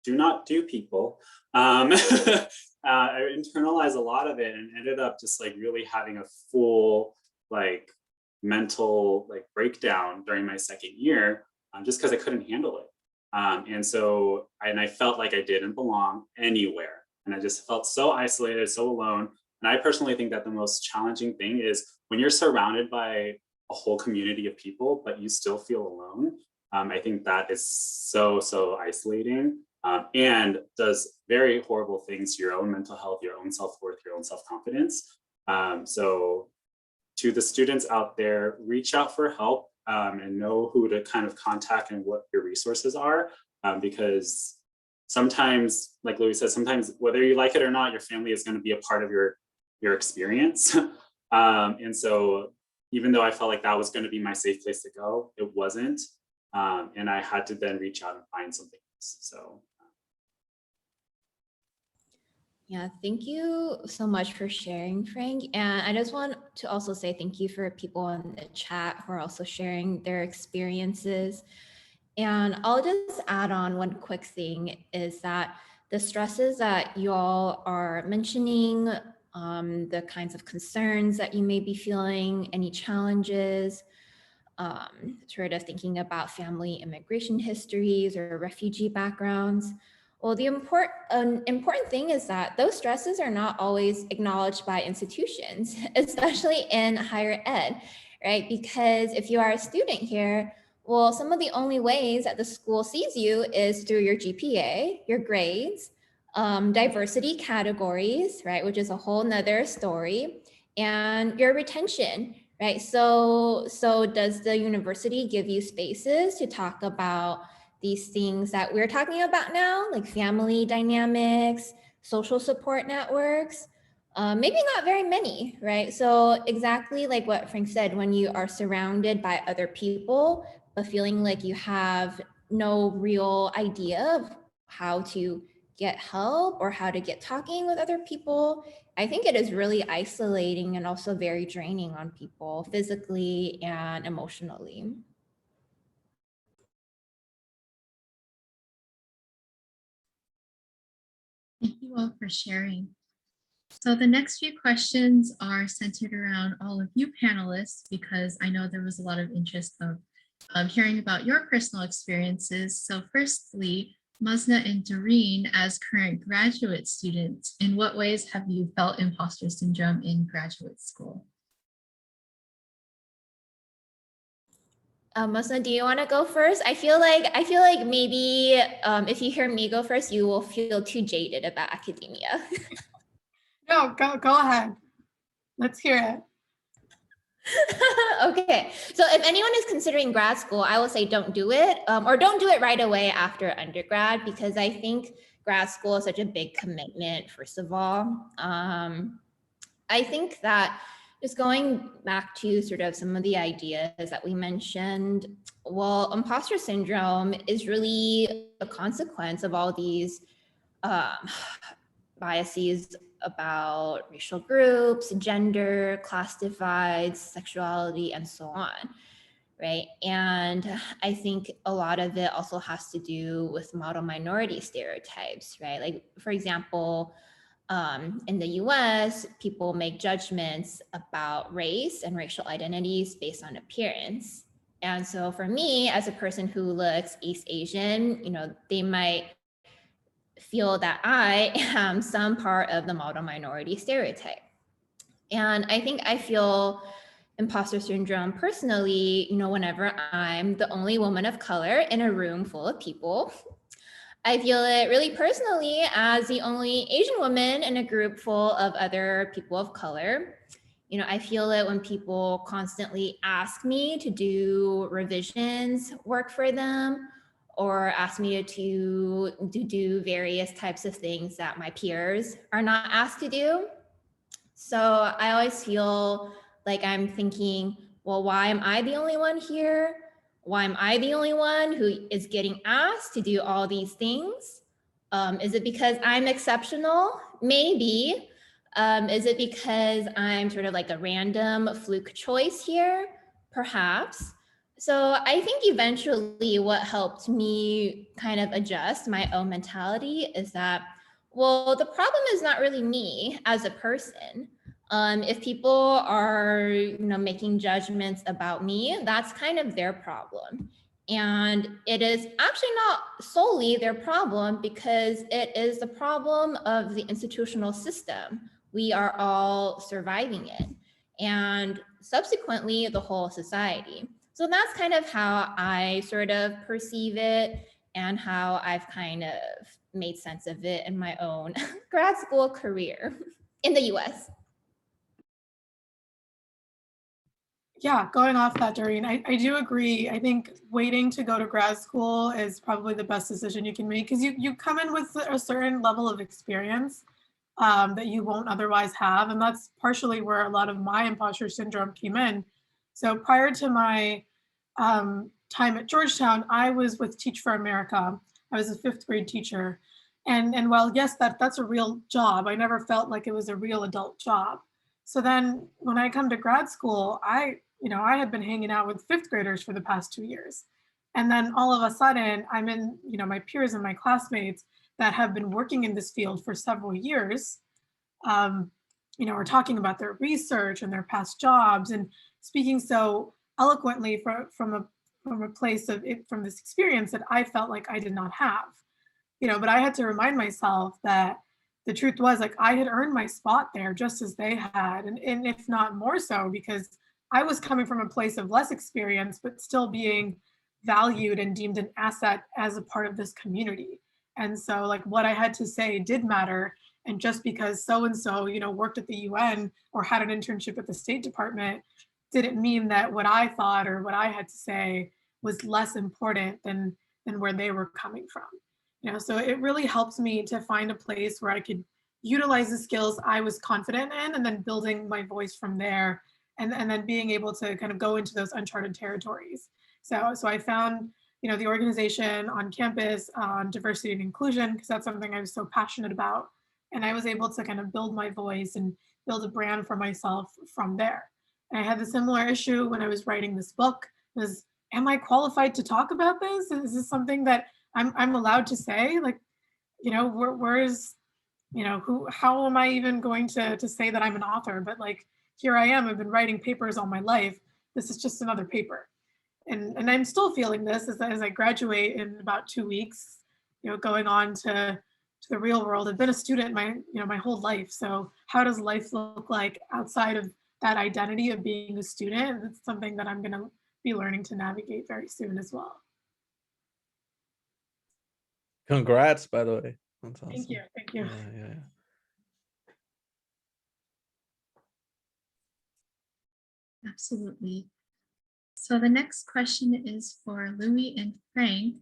do not do people. I internalized a lot of it and ended up just like really having a full like mental like breakdown during my second year, just because I couldn't handle it. And I felt like I didn't belong anywhere. And I just felt so isolated, so alone. And I personally think that the most challenging thing is when you're surrounded by a whole community of people, but you still feel alone. I think that is so isolating, and does very horrible things to your own mental health, your own self-worth, your own self-confidence. So to the students out there, reach out for help, and know who to kind of contact and what your resources are, because sometimes, like Louis said, sometimes whether you like it or not, your family is going to be a part of your experience. And so even though I felt like that was going to be my safe place to go, it wasn't. And I had to then reach out and find something else. So. Yeah, thank you so much for sharing, Frank. And I just want to also say thank you for people in the chat who are also sharing their experiences. And I'll just add on one quick thing is that the stresses that you all are mentioning, the kinds of concerns that you may be feeling, any challenges, sort of thinking about family immigration histories or refugee backgrounds. Well, the important thing is that those stresses are not always acknowledged by institutions, especially in higher ed, right? Because if you are a student here, well, some of the only ways that the school sees you is through your GPA, your grades, diversity categories, right? Which is a whole nother story, and your retention, right? So does the university give you spaces to talk about these things that we're talking about now, like family dynamics, social support networks? Maybe not very many, right? So exactly like what Frank said, when you are surrounded by other people, but feeling like you have no real idea of how to get help or how to get talking with other people, I think it is really isolating and also very draining on people physically and emotionally. Thank you all for sharing. So the next few questions are centered around all of you panelists, because I know there was a lot of interest of hearing about your personal experiences. So firstly, Muzna and Doreen, as current graduate students, in what ways have you felt imposter syndrome in graduate school? Muzna, do you want to go first? I feel like maybe if you hear me go first, you will feel too jaded about academia. No, go ahead. Let's hear it. Okay, so if anyone is considering grad school, I will say don't do it, or don't do it right away after undergrad, because I think grad school is such a big commitment, first of all. I think that just going back to sort of some of the ideas that we mentioned, well, imposter syndrome is really a consequence of all these biases about racial groups, gender, class divides, sexuality, and so on, right? And I think a lot of it also has to do with model minority stereotypes, right? Like, for example, in the US, people make judgments about race and racial identities based on appearance. And so for me, as a person who looks East Asian, you know, they might feel that I am some part of the model minority stereotype. And I think I feel imposter syndrome personally, whenever I'm the only woman of color in a room full of people. I feel it really personally as the only Asian woman in a group full of other people of color. I feel it when people constantly ask me to do revisions work for them, or ask me to do various types of things that my peers are not asked to do. So I always feel like I'm thinking, well, why am I the only one here? Why am I the only one who is getting asked to do all these things? Is it because I'm exceptional? Maybe. Is it because I'm sort of like a random fluke choice here? Perhaps. So I think eventually what helped me kind of adjust my own mentality is that, well, the problem is not really me as a person. If people are, making judgments about me, that's kind of their problem. And it is actually not solely their problem, because it is the problem of the institutional system. We are all surviving it, and subsequently the whole society. So that's kind of how I sort of perceive it, and how I've kind of made sense of it in my own grad school career in the US. Yeah, going off that, Doreen, I do agree. I think waiting to go to grad school is probably the best decision you can make, because you come in with a certain level of experience that you won't otherwise have. And that's partially where a lot of my imposter syndrome came in. So prior to my time at Georgetown, I was with Teach for America. I was a 5th grade teacher. And while yes, that's a real job, I never felt like it was a real adult job. So then when I come to grad school, I had been hanging out with 5th graders for the past 2 years. And then all of a sudden I'm in, my peers and my classmates that have been working in this field for several years, are talking about their research and their past jobs, and speaking so eloquently from a place of it, from this experience that I felt like I did not have. But I had to remind myself that the truth was, like, I had earned my spot there just as they had, and if not more so, because I was coming from a place of less experience, but still being valued and deemed an asset as a part of this community. And so, like, what I had to say did matter. And just because so-and-so, worked at the UN or had an internship at the State Department, didn't mean that what I thought or what I had to say was less important than where they were coming from. So it really helps me to find a place where I could utilize the skills I was confident in, and then building my voice from there, and then being able to kind of go into those uncharted territories. So I found, the organization on campus on diversity and inclusion, because that's something I was so passionate about. And I was able to kind of build my voice and build a brand for myself from there. And I had the similar issue when I was writing this book, was, am I qualified to talk about this? Is this something that I'm allowed to say? Like, where's, how am I even going to say that I'm an author? But like, here I am, I've been writing papers all my life. This is just another paper. And I'm still feeling this as I graduate in about 2 weeks, going on to the real world. I've been a student my whole life. So how does life look like outside of that identity of being a student? It's something that I'm going to be learning to navigate very soon as well. Congrats, by the way. That's awesome. Thank you. Thank you. Yeah. Absolutely. So the next question is for Louis and Frank.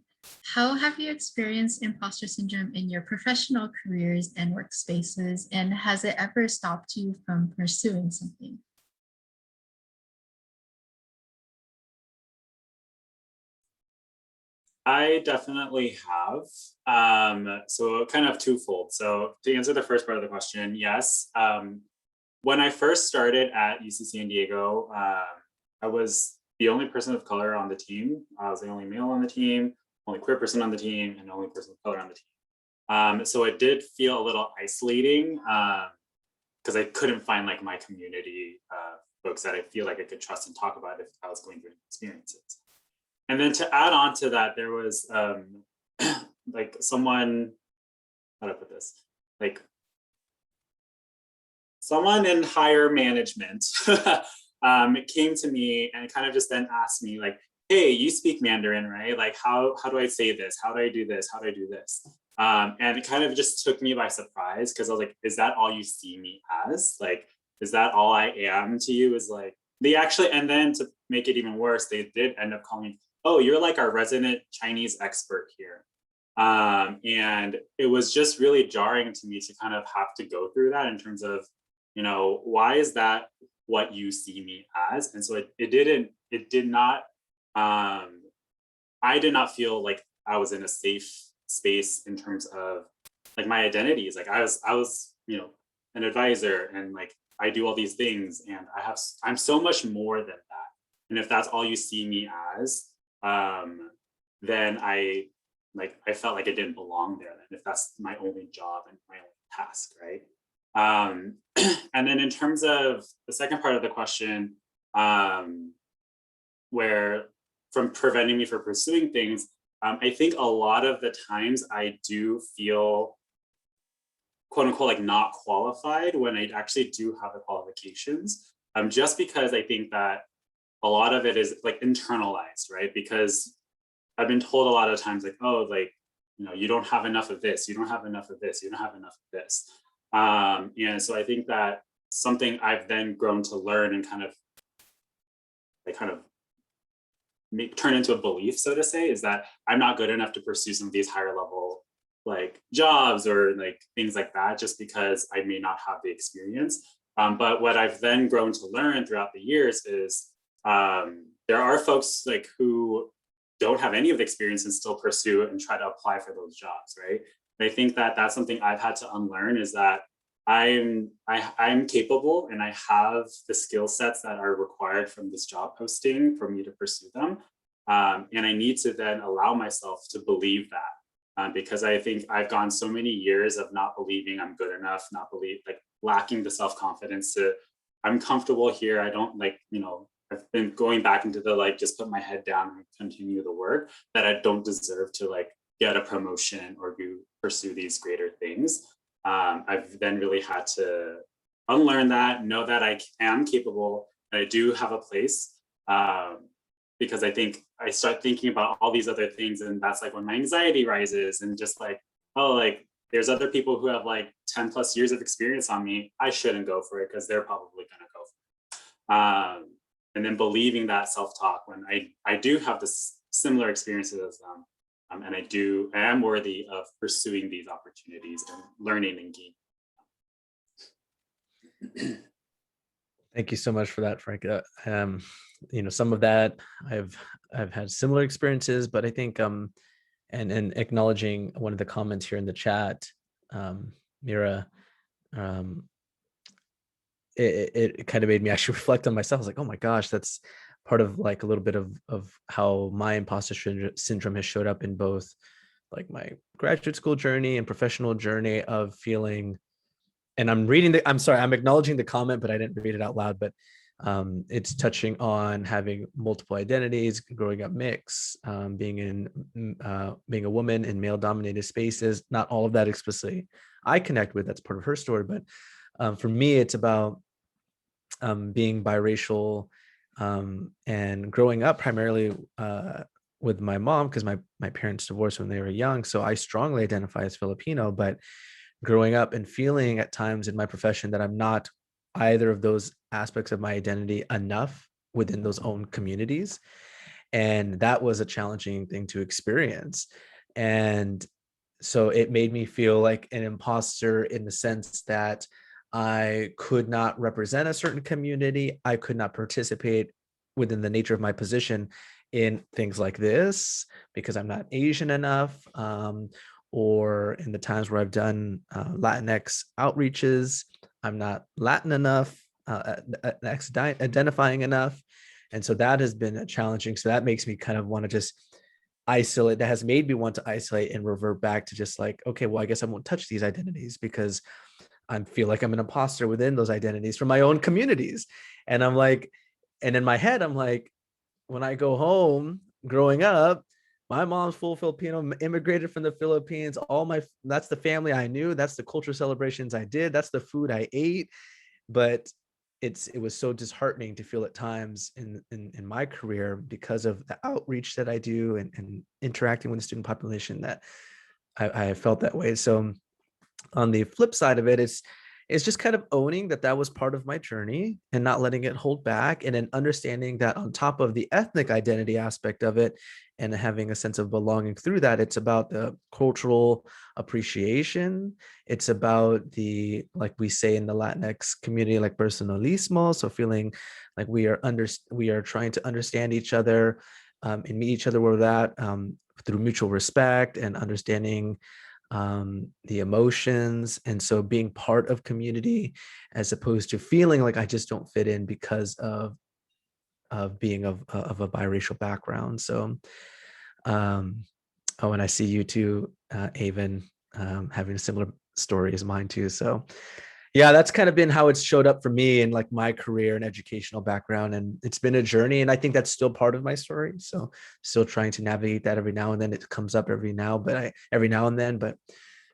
How have you experienced imposter syndrome in your professional careers and workspaces? And has it ever stopped you from pursuing something? I definitely have. So kind of twofold. So to answer the first part of the question, yes. When I first started at UC San Diego, I was the only person of color on the team. I was the only male on the team, only queer person on the team, and only person of color on the team. So it did feel a little isolating because I couldn't find like my community folks that I feel like I could trust and talk about if I was going through experiences. And then to add on to that, there was like someone, how do I put this? Like someone in higher management came to me and kind of just then asked me like, hey, you speak Mandarin, right? Like, how do I say this? How do I do this? How do I do this? And it kind of just took me by surprise because I was like, is that all you see me as? Like, is that all I am to you? Is like, they actually, and then to make it even worse, they did end up calling me, oh, you're like our resident Chinese expert here. And it was just really jarring to me to kind of have to go through that in terms of, you know, why is that what you see me as? And so it did not, I did not feel like I was in a safe space in terms of like my identities. Like I was, you know, an advisor and like I do all these things and I'm so much more than that. And if that's all you see me as, then I felt like I didn't belong there. Then if that's my only job and my only task, right? And then in terms of the second part of the question, where from preventing me from pursuing things, I think a lot of the times I do feel quote unquote like not qualified when I actually do have the qualifications, just because I think that a lot of it is like internalized, right? Because I've been told a lot of times like, oh, like, you know, you don't have enough of this, you don't have enough of this, you don't have enough of this. And so I think that something I've then grown to learn and kind of turn into a belief, so to say, is that I'm not good enough to pursue some of these higher level like jobs or like things like that, just because I may not have the experience. But what I've then grown to learn throughout the years is there are folks like who don't have any of the experience and still pursue and try to apply for those jobs, right? And I think that that's something I've had to unlearn, is that I'm capable and I have the skill sets that are required from this job posting for me to pursue them. And I need to then allow myself to believe that, because I think I've gone so many years of not believing I'm good enough, lacking the self-confidence to, I'm comfortable here. I don't like, you know, I've been going back into the like, just put my head down and continue the work, that I don't deserve to like get a promotion or pursue these greater things. I've then really had to unlearn that, know that I am capable, that I do have a place, because I think I start thinking about all these other things, and that's like when my anxiety rises and just like, oh, like there's other people who have like 10 plus years of experience on me. I shouldn't go for it because they're probably gonna go for it. And then believing that self-talk when I do have this similar experiences as them. And I am worthy of pursuing these opportunities and learning and gaining. Thank you so much for that, Frank. You know, some of that I've had similar experiences, but I think and acknowledging one of the comments here in the chat, Mira, it kind of made me actually reflect on myself. I was like, oh my gosh, that's part of like a little bit of how my imposter syndrome has showed up in both like my graduate school journey and professional journey of feeling, and I'm acknowledging the comment, but I didn't read it out loud, but it's touching on having multiple identities, growing up mixed, being a woman in male dominated spaces. Not all of that explicitly I connect with, that's part of her story, but for me, it's about being biracial, and growing up primarily with my mom, because my parents divorced when they were young. So I strongly identify as Filipino, but growing up and feeling at times in my profession that I'm not either of those aspects of my identity enough within those own communities. And that was a challenging thing to experience. And so it made me feel like an imposter in the sense that I could not represent a certain community. I could not participate within the nature of my position in things like this because I'm not Asian enough, or in the times where I've done Latinx outreaches, I'm not Latin enough, identifying enough. And so that has been challenging. So that makes me kind of want to just isolate. That has made me want to isolate and revert back to just like, okay, well, I guess I won't touch these identities because I feel like I'm an imposter within those identities from my own communities. And I'm like, and in my head, I'm like, when I go home growing up, my mom's full Filipino, immigrated from the Philippines. That's the family I knew. That's the cultural celebrations I did. That's the food I ate. But it was so disheartening to feel at times in my career, because of the outreach that I do and interacting with the student population, that I felt that way. So on the flip side of it, it's just kind of owning that was part of my journey and not letting it hold back, and then understanding that on top of the ethnic identity aspect of it and having a sense of belonging through that, it's about the cultural appreciation. It's about the, like we say in the Latinx community, like personalismo, so feeling like we are trying to understand each other, and meet each other where we're at, through mutual respect and understanding the emotions. And so being part of community, as opposed to feeling like I just don't fit in because of being of a biracial background. So oh, and I see you too, Avon, having a similar story as mine too. So yeah, that's kind of been how it's showed up for me in like my career and educational background. And it's been a journey, and I think that's still part of my story. So still trying to navigate that every now and then. It comes up every now and then, but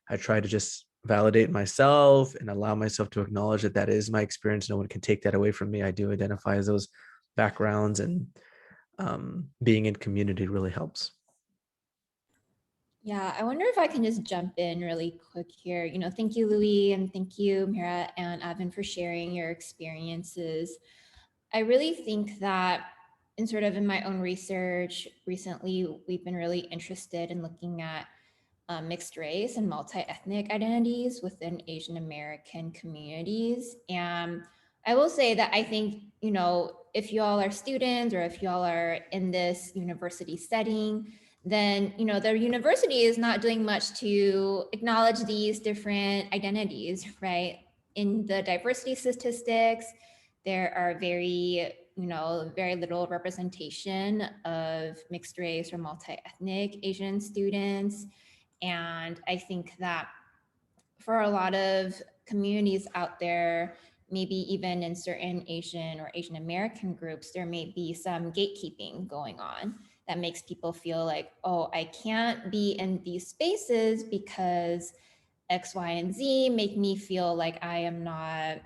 I try to just validate myself and allow myself to acknowledge that is my experience. No one can take that away from me. I do identify as those backgrounds, and being in community really helps. Yeah, I wonder if I can just jump in really quick here. Thank you, Louis, and thank you, Mira and Evan, for sharing your experiences. I really think that in my own research recently, we've been really interested in looking at mixed race and multi-ethnic identities within Asian American communities. And I will say that I think, if you all are students or if you all are in this university setting, then, the university is not doing much to acknowledge these different identities, right? In the diversity statistics, there are very little representation of mixed race or multi-ethnic Asian students. And I think that for a lot of communities out there, maybe even in certain Asian or Asian American groups, there may be some gatekeeping going on that makes people feel like, oh, I can't be in these spaces because X, Y, and Z make me feel like I am not,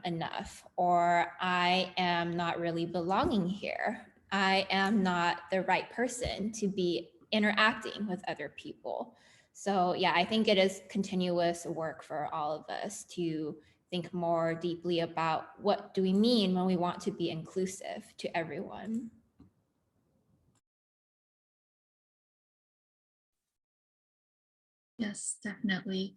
enough, or I am not really belonging here. I am not the right person to be interacting with other people. So yeah, I think it is continuous work for all of us to think more deeply about what do we mean when we want to be inclusive to everyone. Yes, definitely.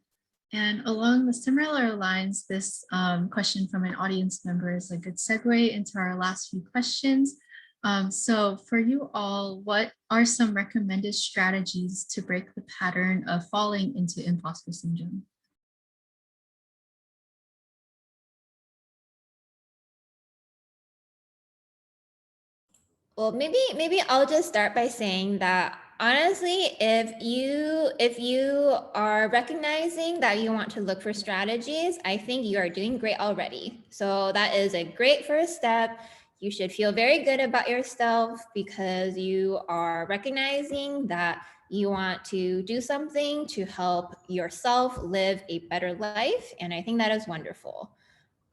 And along the similar lines, this question from an audience member is a good segue into our last few questions. So for you all, what are some recommended strategies to break the pattern of falling into imposter syndrome? Well, maybe I'll just start by saying that honestly, if you are recognizing that you want to look for strategies, I think you are doing great already. So that is a great first step. You should feel very good about yourself because you are recognizing that you want to do something to help yourself live a better life. And I think that is wonderful.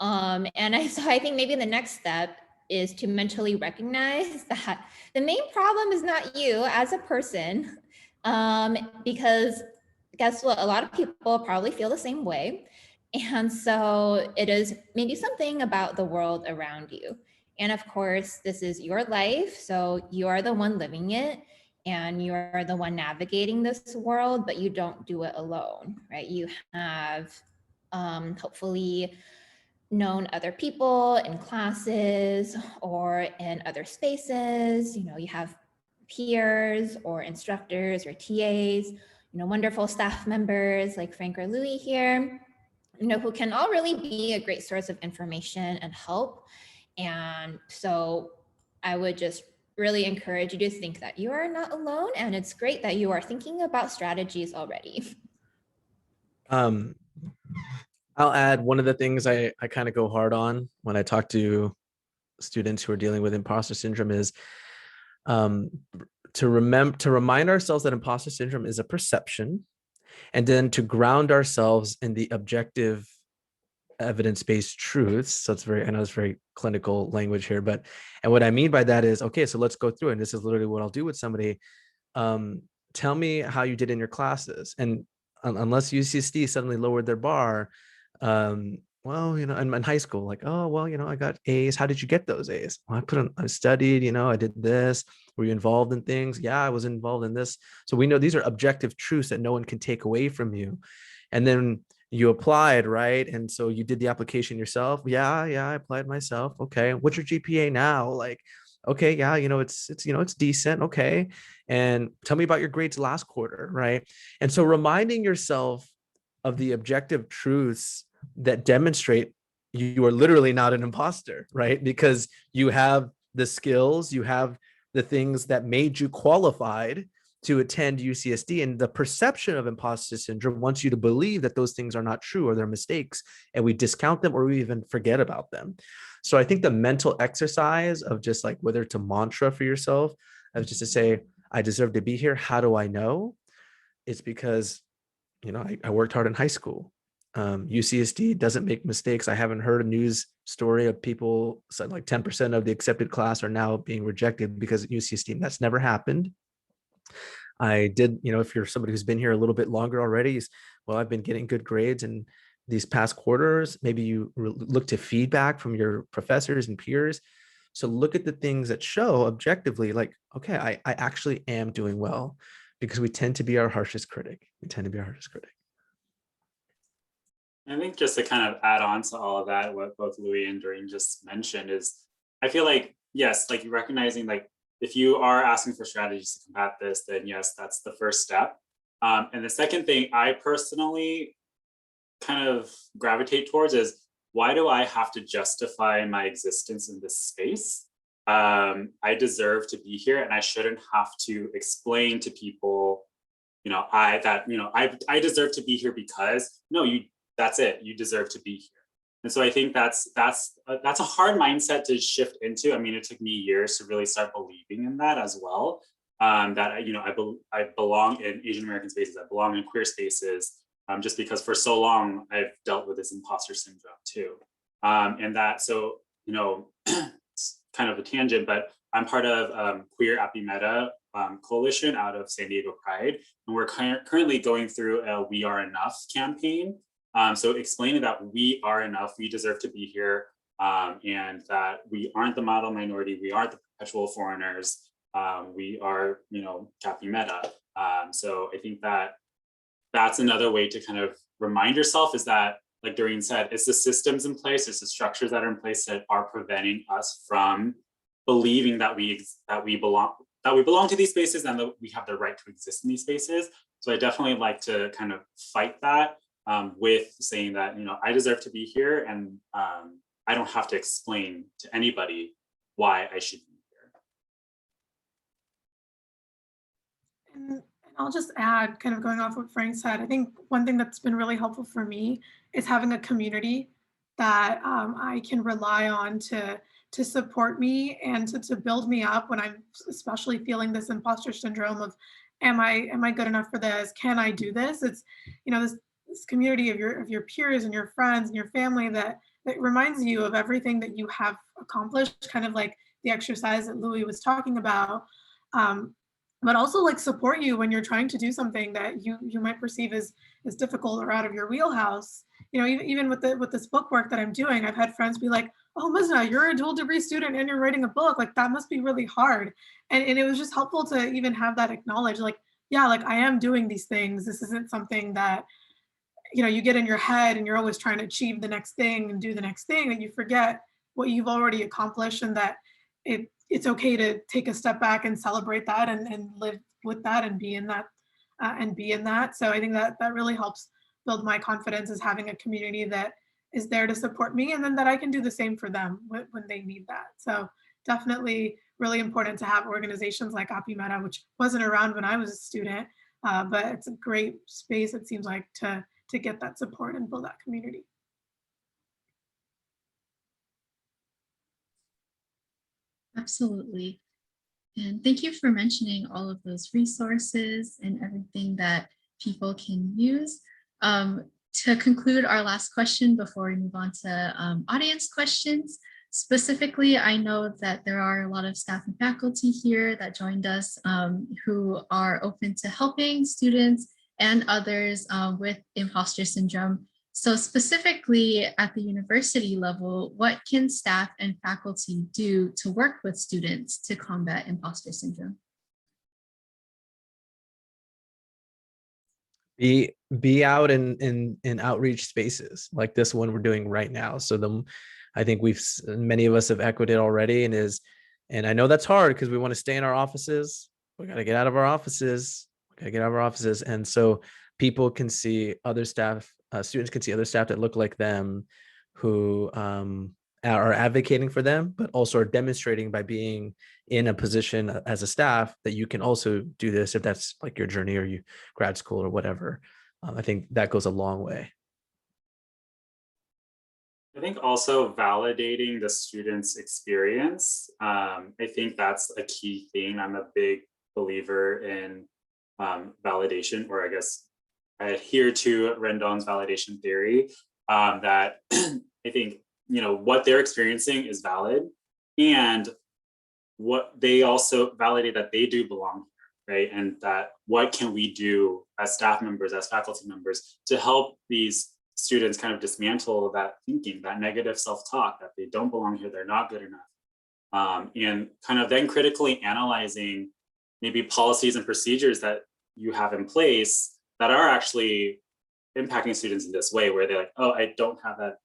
So I think maybe the next step is to mentally recognize that the main problem is not you as a person, because guess what? A lot of people probably feel the same way. And so it is maybe something about the world around you. And of course, this is your life. So you are the one living it and you're the one navigating this world, but you don't do it alone, right? You have hopefully known other people in classes or in other spaces. You have peers or instructors or TAs, wonderful staff members like Frank or Louis here, who can all really be a great source of information and help. And so I would just really encourage you to think that you are not alone, and it's great that you are thinking about strategies already. I'll add one of the things I kind of go hard on when I talk to students who are dealing with imposter syndrome is to remind ourselves that imposter syndrome is a perception, and then to ground ourselves in the objective evidence-based truths. So it's very, I know it's very clinical language here, but, and what I mean by that is, okay, so let's go through, and this is literally what I'll do with somebody. Tell me how you did in your classes. And unless UCSD suddenly lowered their bar, well, you know, in high school, like, oh, well, you know, I got A's. How did you get those A's? Well, I studied, you know, I did this. Were you involved in things? Yeah, I was involved in this. So we know these are objective truths that no one can take away from you. And then you applied, right? And so you did the application yourself. Yeah, I applied myself. Okay. What's your GPA now? Like, okay, yeah, you know, it's decent. Okay. And tell me about your grades last quarter, right? And so reminding yourself of the objective truths that demonstrate you are literally not an imposter, right? Because you have the skills, you have the things that made you qualified to attend UCSD, and the perception of imposter syndrome wants you to believe that those things are not true or they're mistakes, and we discount them or we even forget about them. So I think the mental exercise of just like, whether it's a mantra for yourself, of just to say, I deserve to be here. How do I know? It's because, you know, I worked hard in high school. UCSD doesn't make mistakes. I haven't heard a news story of people said like 10% of the accepted class are now being rejected because UCSD. That's never happened. I did, you know, if you're somebody who's been here a little bit longer already, well, I've been getting good grades in these past quarters. Maybe you look to feedback from your professors and peers. So look at the things that show objectively, like, okay, I actually am doing well, because we tend to be our harshest critic. We tend to be our harshest critic. I think just to kind of add on to all of that, what both Louis and Doreen just mentioned is, I feel like, yes, like recognizing, like, if you are asking for strategies to combat this, then yes, that's the first step. And the second thing I personally kind of gravitate towards is, why do I have to justify my existence in this space? I deserve to be here, and I shouldn't have to explain to people, you know, I deserve to be here because, no, that's it, you deserve to be here. And so I think that's a hard mindset to shift into. I mean, it took me years to really start believing in that as well. That, you know, I belong in Asian American spaces, I belong in queer spaces, just because for so long I've dealt with this imposter syndrome too. And that, so, you know, it's kind of a tangent, but I'm part of Queer APIMEDA coalition out of San Diego Pride, and we're currently going through a We Are Enough campaign. So explaining that we are enough, we deserve to be here, and that we aren't the model minority, we aren't the perpetual foreigners, we are, you know, APIMEDA. So I think that that's another way to kind of remind yourself, is that, like Doreen said, it's the systems in place, it's the structures that are in place that are preventing us from believing that we belong to these spaces and that we have the right to exist in these spaces. So I definitely like to kind of fight that. With saying that, you know, I deserve to be here, and I don't have to explain to anybody why I should be here. And I'll just add, kind of going off what Frank said, I think one thing that's been really helpful for me is having a community that I can rely on to support me and to build me up when I'm especially feeling this imposter syndrome of, am I good enough for this? Can I do this? It's, you know, this community of your peers and your friends and your family that reminds you of everything that you have accomplished, kind of like the exercise that Louis was talking about, but also like support you when you're trying to do something that you might perceive as difficult or out of your wheelhouse. You know, even with this book work that I'm doing, I've had friends be like, oh, Mizna, you're a dual degree student and you're writing a book, like that must be really hard. And it was just helpful to even have that acknowledge, like, yeah, like I am doing these things. This isn't something that, you know, you get in your head and you're always trying to achieve the next thing and do the next thing, and you forget what you've already accomplished, and that it's okay to take a step back and celebrate that and live with that and be in that. So I think that really helps build my confidence, is having a community that is there to support me, and then that I can do the same for them when they need that. So definitely really important to have organizations like APIMEDA, which wasn't around when I was a student, but it's a great space, it seems like, to get that support and build that community. Absolutely. And thank you for mentioning all of those resources and everything that people can use. To conclude our last question before we move on to audience questions, specifically, I know that there are a lot of staff and faculty here that joined us who are open to helping students and others with imposter syndrome. So specifically at the university level, what can staff and faculty do to work with students to combat imposter syndrome? Be out in outreach spaces like this one we're doing right now. So I think many of us have echoed it already, and I know that's hard because we want to stay in our offices. We got to get out of our offices. And so people can see other staff, students can see other staff that look like them, who are advocating for them, but also are demonstrating by being in a position as a staff that you can also do this if that's like your journey or grad school or whatever. I think that goes a long way. I think also validating the student's experience. I think that's a key thing. I'm a big believer in validation, or I guess I adhere to Rendon's validation theory, that I think, what they're experiencing is valid, and what they also validate that they do belong here, right? And that what can we do as staff members, as faculty members, to help these students kind of dismantle that thinking, that negative self-talk that they don't belong here, they're not good enough, and kind of then critically analyzing maybe policies and procedures that you have in place that are actually impacting students in this way, where they're like, oh, I don't have that,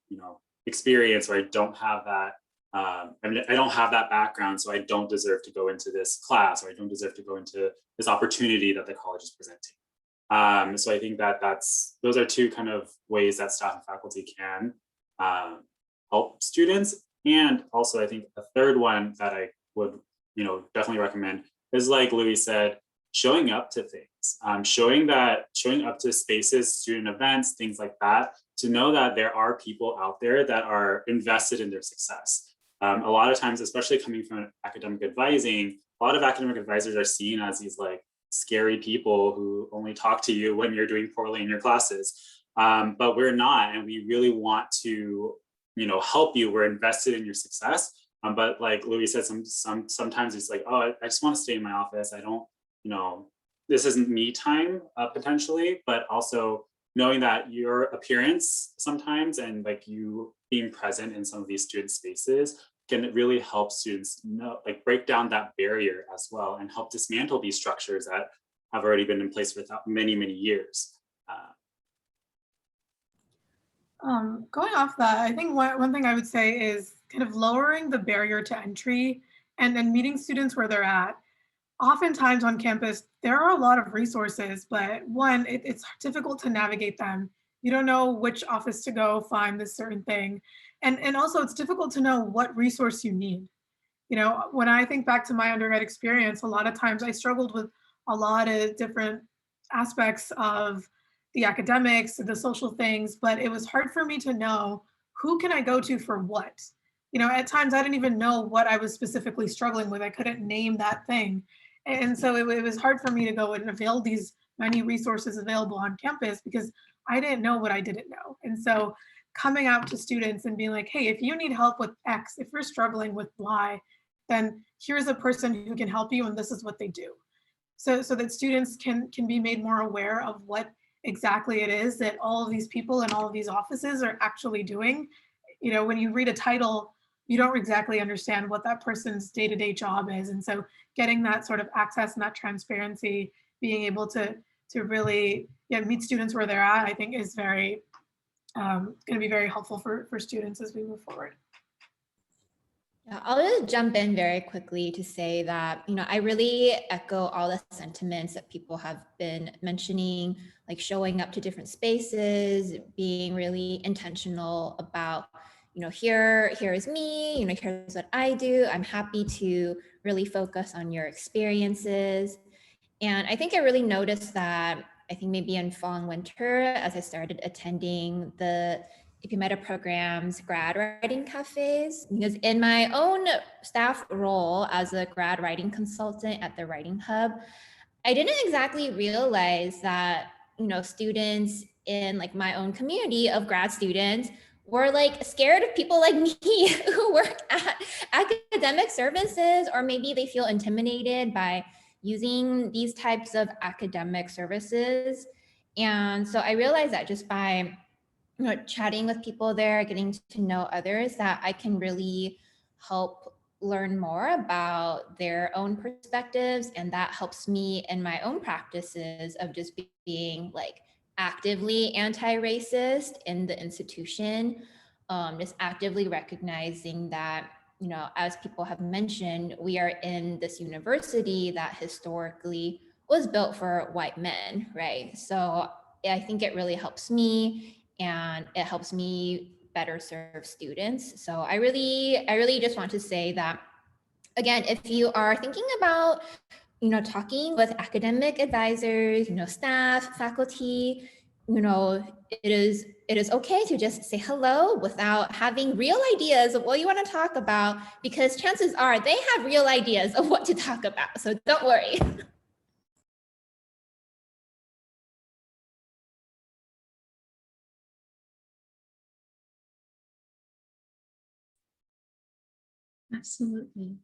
experience, or I don't have that, I don't have that background, so I don't deserve to go into this class, or I don't deserve to go into this opportunity that the college is presenting. So I think that those are two kind of ways that staff and faculty can help students. And also I think a third one that I would, definitely recommend is, like Louis said, showing up to things, showing up to spaces, student events, things like that, to know that there are people out there that are invested in their success. A lot of times, especially coming from academic advising, a lot of academic advisors are seen as these like scary people who only talk to you when you're doing poorly in your classes. But we're not, and we really want to, help you. We're invested in your success. But like Louis said, sometimes it's like, oh, I just want to stay in my office. I don't, this isn't me time potentially, but also knowing that your appearance sometimes and like you being present in some of these student spaces can really help students break down that barrier as well, and help dismantle these structures that have already been in place for many, many years. Going off that, I think one thing I would say is kind of lowering the barrier to entry and then meeting students where they're at. Oftentimes on campus, there are a lot of resources, but one, it's difficult to navigate them. You don't know which office to go find this certain thing. And also it's difficult to know what resource you need. When I think back to my undergrad experience, a lot of times I struggled with a lot of different aspects of the academics, the social things, but it was hard for me to know who can I go to for what. At times I didn't even know what I was specifically struggling with. I couldn't name that thing. And so it was hard for me to go and avail these many resources available on campus because I didn't know what I didn't know. And so coming out to students and being like, hey, if you need help with X, if you're struggling with Y, then here's a person who can help you and this is what they do. So that students can be made more aware of what exactly it is that all of these people in all of these offices are actually doing. When you read a title, you don't exactly understand what that person's day-to-day job is. And so getting that sort of access and that transparency, being able to really meet students where they're at, I think is very going to be very helpful for students as we move forward. Yeah, I'll just jump in very quickly to say that, I really echo all the sentiments that people have been mentioning, like showing up to different spaces, being really intentional about, here is me, here's what I do. I'm happy to really focus on your experiences. And I think I really noticed that, I think maybe in fall and winter, as I started attending the APIMEDA program's grad writing cafes, because in my own staff role as a grad writing consultant at the Writing Hub, I didn't exactly realize that, students in like my own community of grad students, we're like scared of people like me who work at academic services, or maybe they feel intimidated by using these types of academic services. And so I realized that just by chatting with people there, getting to know others, that I can really help learn more about their own perspectives. And that helps me in my own practices of just being like actively anti-racist in the institution, just actively recognizing that, as people have mentioned, we are in this university that historically was built for white men, right? So I think it really helps me, and it helps me better serve students. So I really just want to say that, again, if you are thinking about, talking with academic advisors, staff, faculty, it is okay to just say hello without having real ideas of what you want to talk about, because chances are they have real ideas of what to talk about. So don't worry. Absolutely.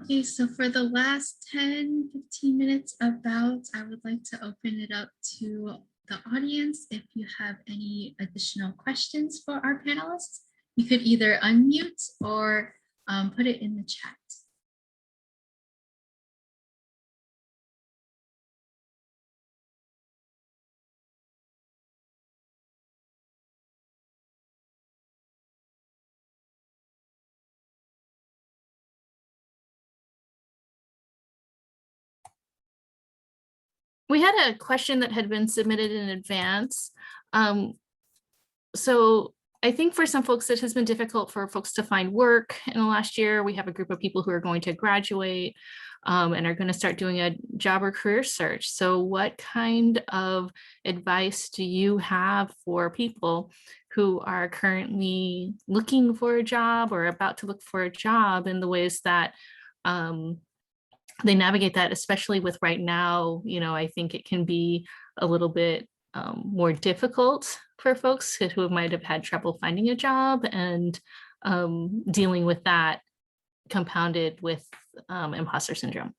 Okay, so for the last 10, 15 minutes about, I would like to open it up to the audience. If you have any additional questions for our panelists, you could either unmute or put it in the chat. We had a question that had been submitted in advance. So I think for some folks, it has been difficult for folks to find work in the last year. We have a group of people who are going to graduate and are going to start doing a job or career search. So what kind of advice do you have for people who are currently looking for a job or about to look for a job, in the ways that they navigate that, especially with right now? I think it can be a little bit more difficult for folks who might have had trouble finding a job, and dealing with that compounded with imposter syndrome.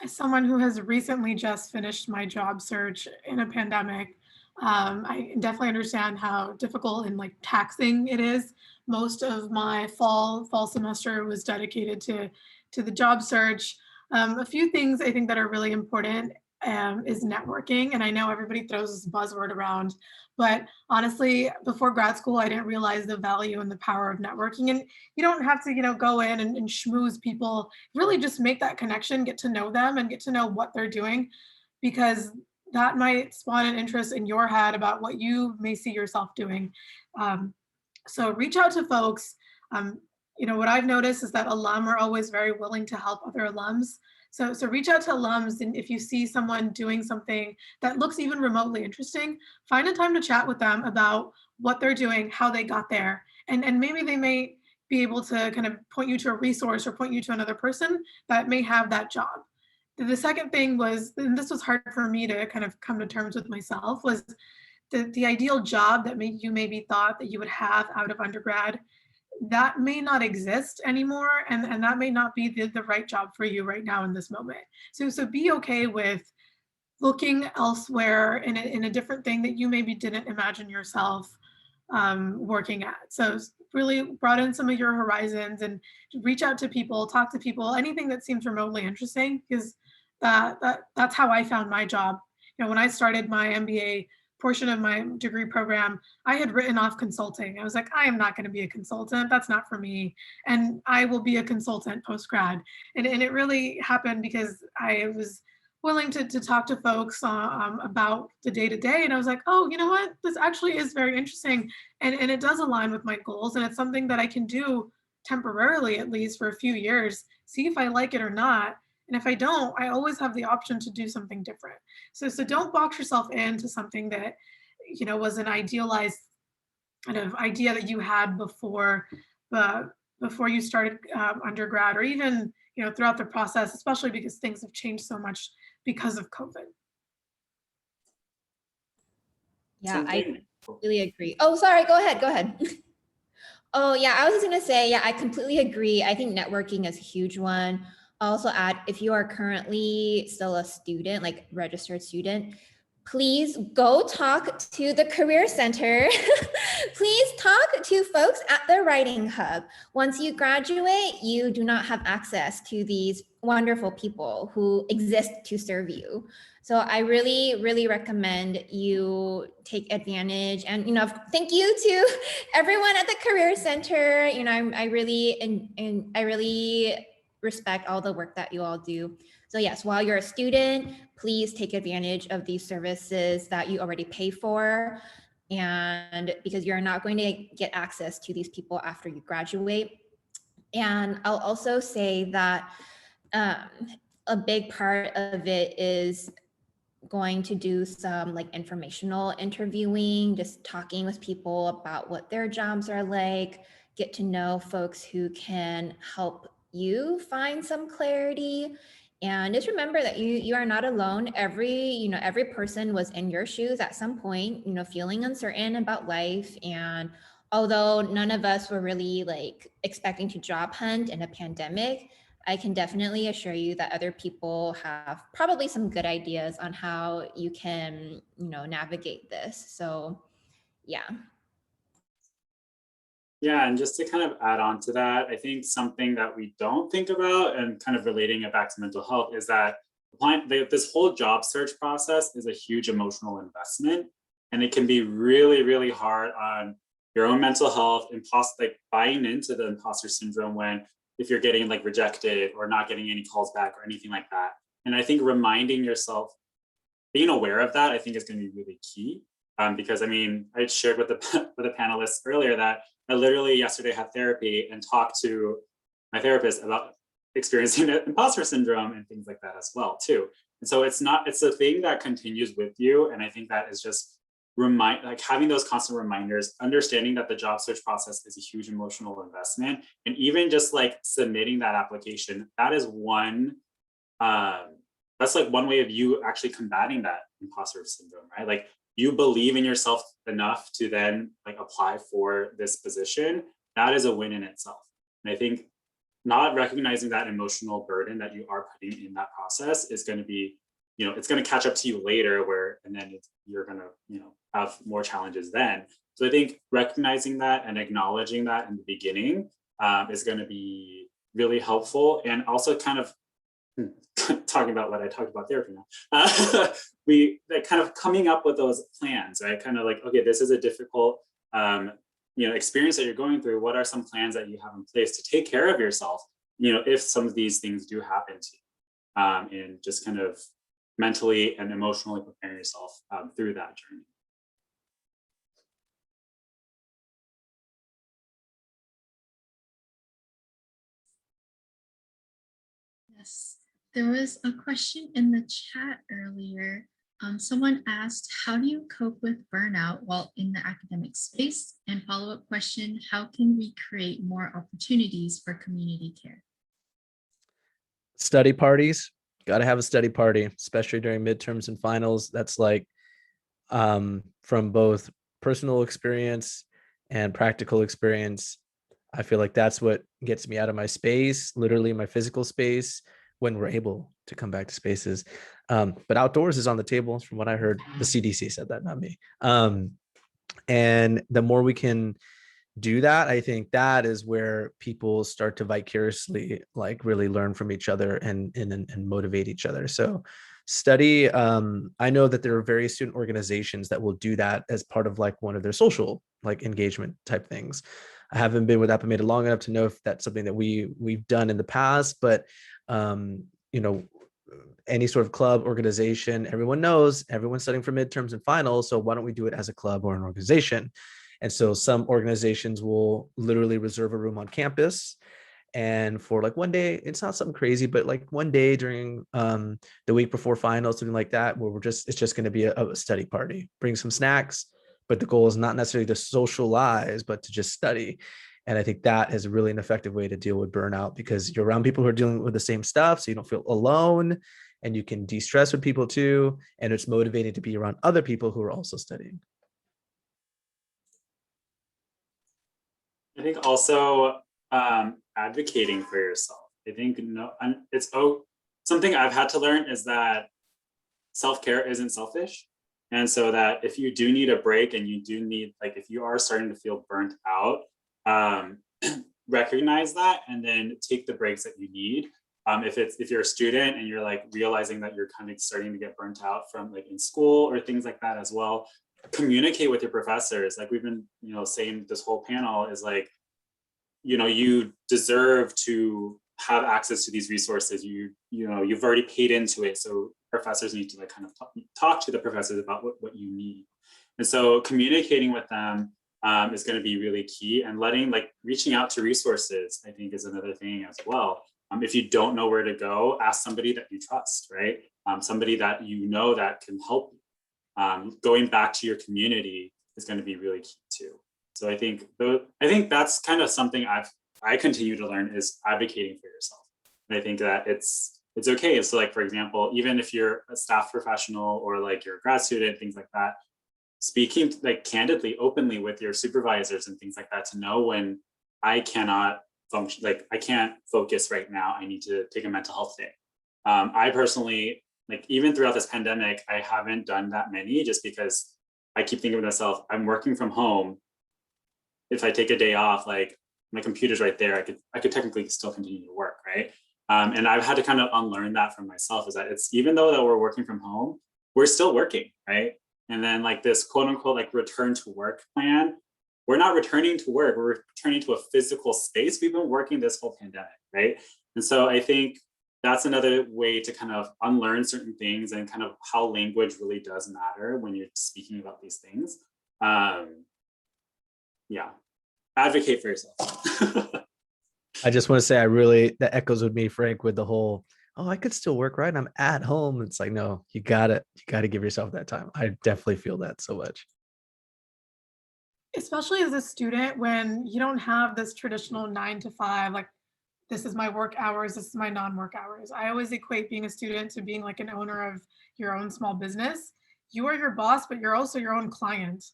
As someone who has recently just finished my job search in a pandemic, I definitely understand how difficult and like taxing it is. Most of my fall semester was dedicated to the job search. A few things I think that are really important is networking. And I know everybody throws this buzzword around, but honestly, before grad school, I didn't realize the value and the power of networking. And you don't have to, go in and schmooze people. Really just make that connection, get to know them and get to know what they're doing, because that might spawn an interest in your head about what you may see yourself doing. So reach out to folks. What I've noticed is that alum are always very willing to help other alums. So reach out to alums, and if you see someone doing something that looks even remotely interesting, find a time to chat with them about what they're doing, how they got there, and maybe they may be able to kind of point you to a resource or point you to another person that may have that job. The second thing was, and this was hard for me to kind of come to terms with myself, was the ideal job that you maybe thought that you would have out of undergrad, that may not exist anymore, and that may not be the right job for you right now in this moment. So be okay with looking elsewhere in a different thing that you maybe didn't imagine yourself working at. So really broaden some of your horizons and reach out to people, talk to people, anything that seems remotely interesting, because that's how I found my job. When I started my MBA portion of my degree program, I had written off consulting. I was like, I am not going to be a consultant. That's not for me. And I will be a consultant post-grad. And it really happened because I was willing to talk to folks about the day-to-day. And I was like, oh, you know what? This actually is very interesting. And it does align with my goals. And it's something that I can do temporarily, at least for a few years, see if I like it or not. And if I don't, I always have the option to do something different. So don't box yourself into something that, was an idealized kind of idea that you had before you started undergrad, or even throughout the process, especially because things have changed so much because of COVID? Yeah, I really agree. Oh, sorry, go ahead, go ahead. Oh yeah, I was just gonna say, yeah, I completely agree. I think networking is a huge one. I'll also add, if you are currently still a student, like registered student, please go talk to the Career Center. Please talk to folks at the Writing Hub. Once you graduate, you do not have access to these wonderful people who exist to serve you. So I really, really recommend you take advantage, and thank you to everyone at the Career Center. I really and I really respect all the work that you all do. So yes, while you're a student, please take advantage of these services that you already pay for, and because you're not going to get access to these people after you graduate. And I'll also say that a big part of it is going to do some like informational interviewing, just talking with people about what their jobs are like, get to know folks who can help you find some clarity. And just remember that you are not alone. Every person was in your shoes at some point, feeling uncertain about life. And although none of us were really like expecting to job hunt in a pandemic, I can definitely assure you that other people have probably some good ideas on how you can, navigate this. So yeah. Yeah, and just to kind of add on to that, I think something that we don't think about, and kind of relating it back to mental health, is that this whole job search process is a huge emotional investment, and it can be really, really hard on your own mental health, like buying into the imposter syndrome if you're getting like rejected or not getting any calls back or anything like that. And I think reminding yourself, being aware of that, I think is going to be really key. Because I mean, I shared with the panelists earlier that I literally yesterday had therapy and talked to my therapist about experiencing imposter syndrome and things like that as well too. And so it's a thing that continues with you. And I think that is just having those constant reminders, understanding that the job search process is a huge emotional investment. And even just like submitting that application, that is that's like one way of you actually combating that imposter syndrome, right? Like, you believe in yourself enough to then like apply for this position, that is a win in itself. And I think not recognizing that emotional burden that you are putting in that process is going to be, it's going to catch up to you later and then you're going to, have more challenges then. So I think recognizing that and acknowledging that in the beginning is going to be really helpful. And also kind of talking about what I talked about therapy now, we like kind of coming up with those plans, right? Kind of like, okay, this is a difficult, experience that you're going through. What are some plans that you have in place to take care of yourself, if some of these things do happen to you, and just kind of mentally and emotionally preparing yourself through that journey. Yes, there was a question in the chat earlier. Someone asked, how do you cope with burnout while in the academic space? And follow-up question, how can we create more opportunities for community care? Study parties, got to have a study party, especially during midterms and finals. That's like from both personal experience and practical experience. I feel like that's what gets me out of my space, literally my physical space, when we're able to come back to spaces. But outdoors is on the table, from what I heard. The CDC said that, not me. And the more we can do that, I think that is where people start to vicariously like really learn from each other and motivate each other. So study, I know that there are various student organizations that will do that as part of like one of their social like engagement type things. I haven't been with APIMEDA long enough to know if that's something that we've done in the past, but any sort of club organization, everyone knows everyone's studying for midterms and finals. So why don't we do it as a club or an organization? And so some organizations will literally reserve a room on campus. And for like one day, it's not something crazy, but like one day during the week before finals, something like that, where it's just going to be a study party. Bring some snacks, but the goal is not necessarily to socialize, but to just study. And I think that is really an effective way to deal with burnout, because you're around people who are dealing with the same stuff, so you don't feel alone, and you can de-stress with people too. And it's motivating to be around other people who are also studying. I think also advocating for yourself. I think something I've had to learn is that self-care isn't selfish. And so that if you do need a break and you do need, like, if you are starting to feel burnt out, recognize that and then take the breaks that you need. If you're a student and you're like realizing that you're kind of starting to get burnt out from like in school or things like that as well, communicate with your professors. Like we've been, saying this whole panel is like, you deserve to have access to these resources. You've already paid into it. So professors need to like kind of talk to the professors about what you need. And so communicating with them is going to be really key, and reaching out to resources, I think, is another thing as well. If you don't know where to go, ask somebody that you trust, right? Somebody that that can help you. Going back to your community is going to be really key too. So I think that's kind of something I continue to learn, is advocating for yourself. And I think that it's okay. So like, for example, even if you're a staff professional or like you're a grad student, things like that, speaking like candidly, openly with your supervisors and things like that, to know when I cannot function, like I can't focus right now, I need to take a mental health day. I personally, like even throughout this pandemic, I haven't done that many, just because I keep thinking to myself, I'm working from home. If I take a day off, like my computer's right there, I could technically still continue to work, right? And I've had to kind of unlearn that from myself, is that it's, even though that we're working from home, we're still working, right? And then like this quote unquote like return to work plan, we're not returning to work, we're returning to a physical space. We've been working this whole pandemic, right? And so I think that's another way to kind of unlearn certain things, and kind of how language really does matter when you're speaking about these things. Yeah, advocate for yourself. I just want to say, that echoes with me, Frank, with the whole, oh, I could still work, right? I'm at home. It's like, no, you gotta give yourself that time. I definitely feel that so much. Especially as a student, when you don't have this traditional 9 to 5, like this is my work hours, this is my non-work hours. I always equate being a student to being like an owner of your own small business. You are your boss, but you're also your own client.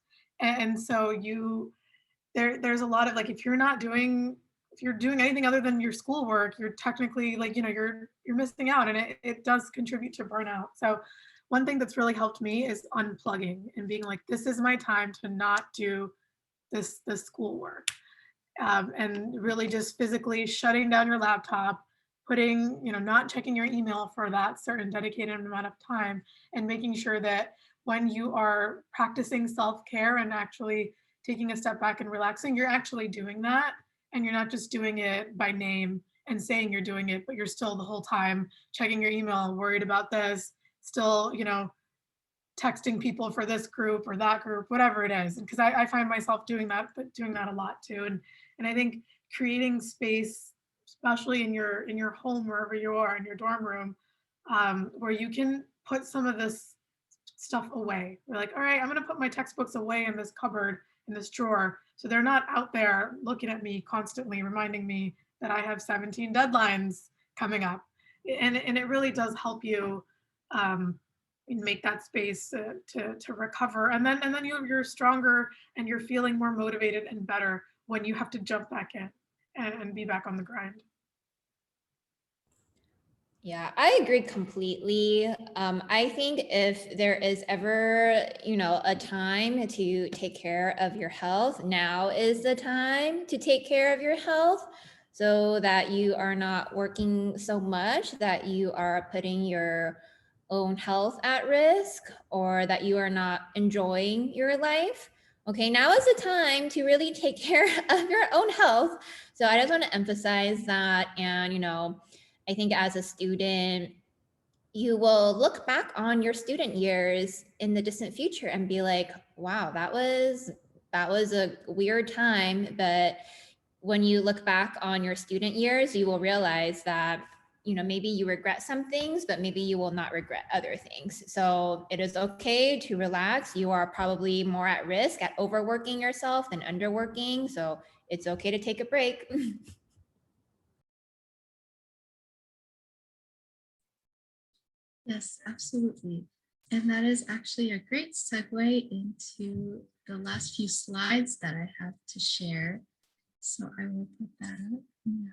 And so there's a lot of like, if you're doing anything other than your schoolwork, you're technically like, you're missing out, and it does contribute to burnout. So one thing that's really helped me is unplugging and being like, this is my time to not do this schoolwork. And really just physically shutting down your laptop, putting, not checking your email for that certain dedicated amount of time, and making sure that when you are practicing self-care and actually taking a step back and relaxing, you're actually doing that. And you're not just doing it by name and saying you're doing it, but you're still the whole time checking your email, worried about this, still, texting people for this group or that group, whatever it is. Because I find myself doing that a lot too. And I think creating space, especially in your home, wherever you are, in your dorm room, where you can put some of this stuff away. We're like, all right, I'm going to put my textbooks away in this cupboard, in this drawer, so they're not out there looking at me constantly, reminding me that I have 17 deadlines coming up. And it really does help you make that space to recover. And then you're stronger, and you're feeling more motivated and better when you have to jump back in and be back on the grind. Yeah, I agree completely. I think if there is ever, a time to take care of your health, now is the time to take care of your health, so that you are not working so much that you are putting your own health at risk, or that you are not enjoying your life. Okay, now is the time to really take care of your own health. So I just want to emphasize that. And, I think as a student, you will look back on your student years in the distant future and be like, wow, that was a weird time. But when you look back on your student years, you will realize that maybe you regret some things, but maybe you will not regret other things. So it is okay to relax. You are probably more at risk at overworking yourself than underworking. So it's okay to take a break. Yes, absolutely. And that is actually a great segue into the last few slides that I have to share. So I will put that up now.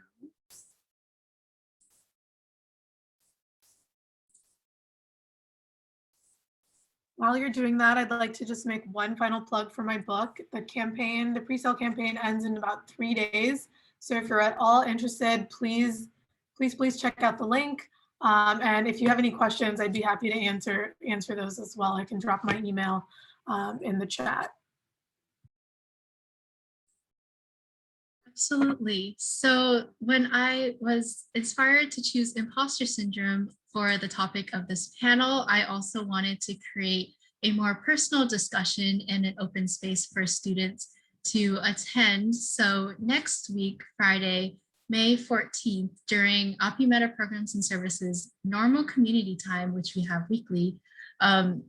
While you're doing that, I'd like to just make one final plug for my book. The pre-sale campaign ends in about 3 days. So if you're at all interested, please check out the link. And if you have any questions, I'd be happy to answer those as well. I can drop my email in the chat. Absolutely. So when I was inspired to choose imposter syndrome for the topic of this panel, I also wanted to create a more personal discussion and an open space for students to attend. So next week, Friday, May 14th, during APIMEDA Programs and Services normal community time, which we have weekly,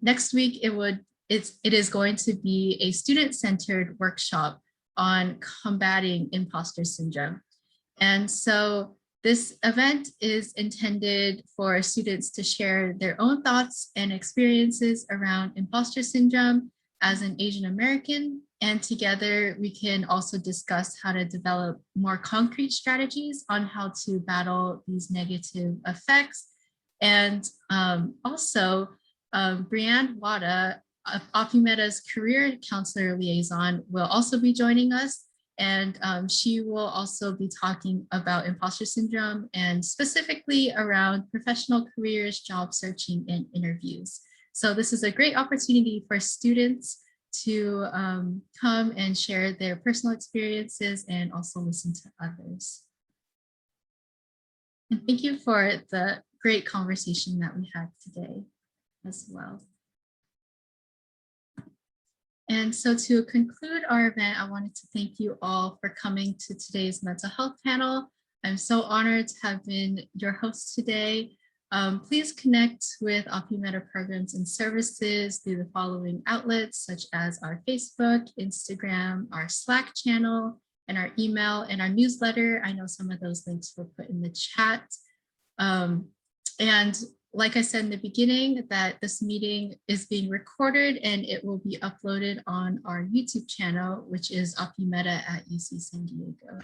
next week it is going to be a student-centered workshop on combating imposter syndrome. And so this event is intended for students to share their own thoughts and experiences around imposter syndrome as an Asian American. And together we can also discuss how to develop more concrete strategies on how to battle these negative effects. And also Brianne Wada, APIMEDA's career counselor liaison, will also be joining us. And she will also be talking about imposter syndrome and specifically around professional careers, job searching, and interviews. So this is a great opportunity for students to come and share their personal experiences and also listen to others. And thank you for the great conversation that we had today as well. And so to conclude our event, I wanted to thank you all for coming to today's mental health panel. I'm so honored to have been your host today. Please connect with APIMEDA Programs and Services through the following outlets, such as our Facebook, Instagram, our Slack channel, and our email and our newsletter. I know some of those links were put in the chat. And like I said in the beginning, that this meeting is being recorded and it will be uploaded on our YouTube channel, which is APIMEDA at UC San Diego.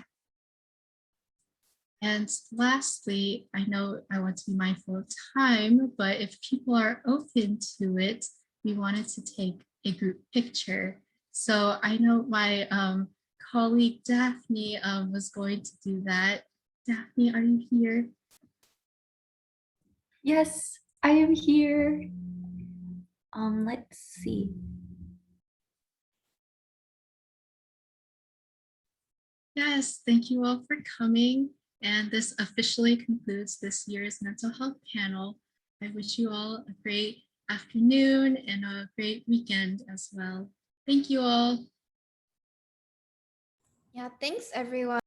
And lastly, I know I want to be mindful of time, but if people are open to it, we wanted to take a group picture. So I know my colleague Daphne was going to do that. Daphne, are you here? Yes, I am here. Let's see. Yes, thank you all for coming. And this officially concludes this year's mental health panel. I wish you all a great afternoon and a great weekend as well. Thank you all. Yeah, thanks everyone.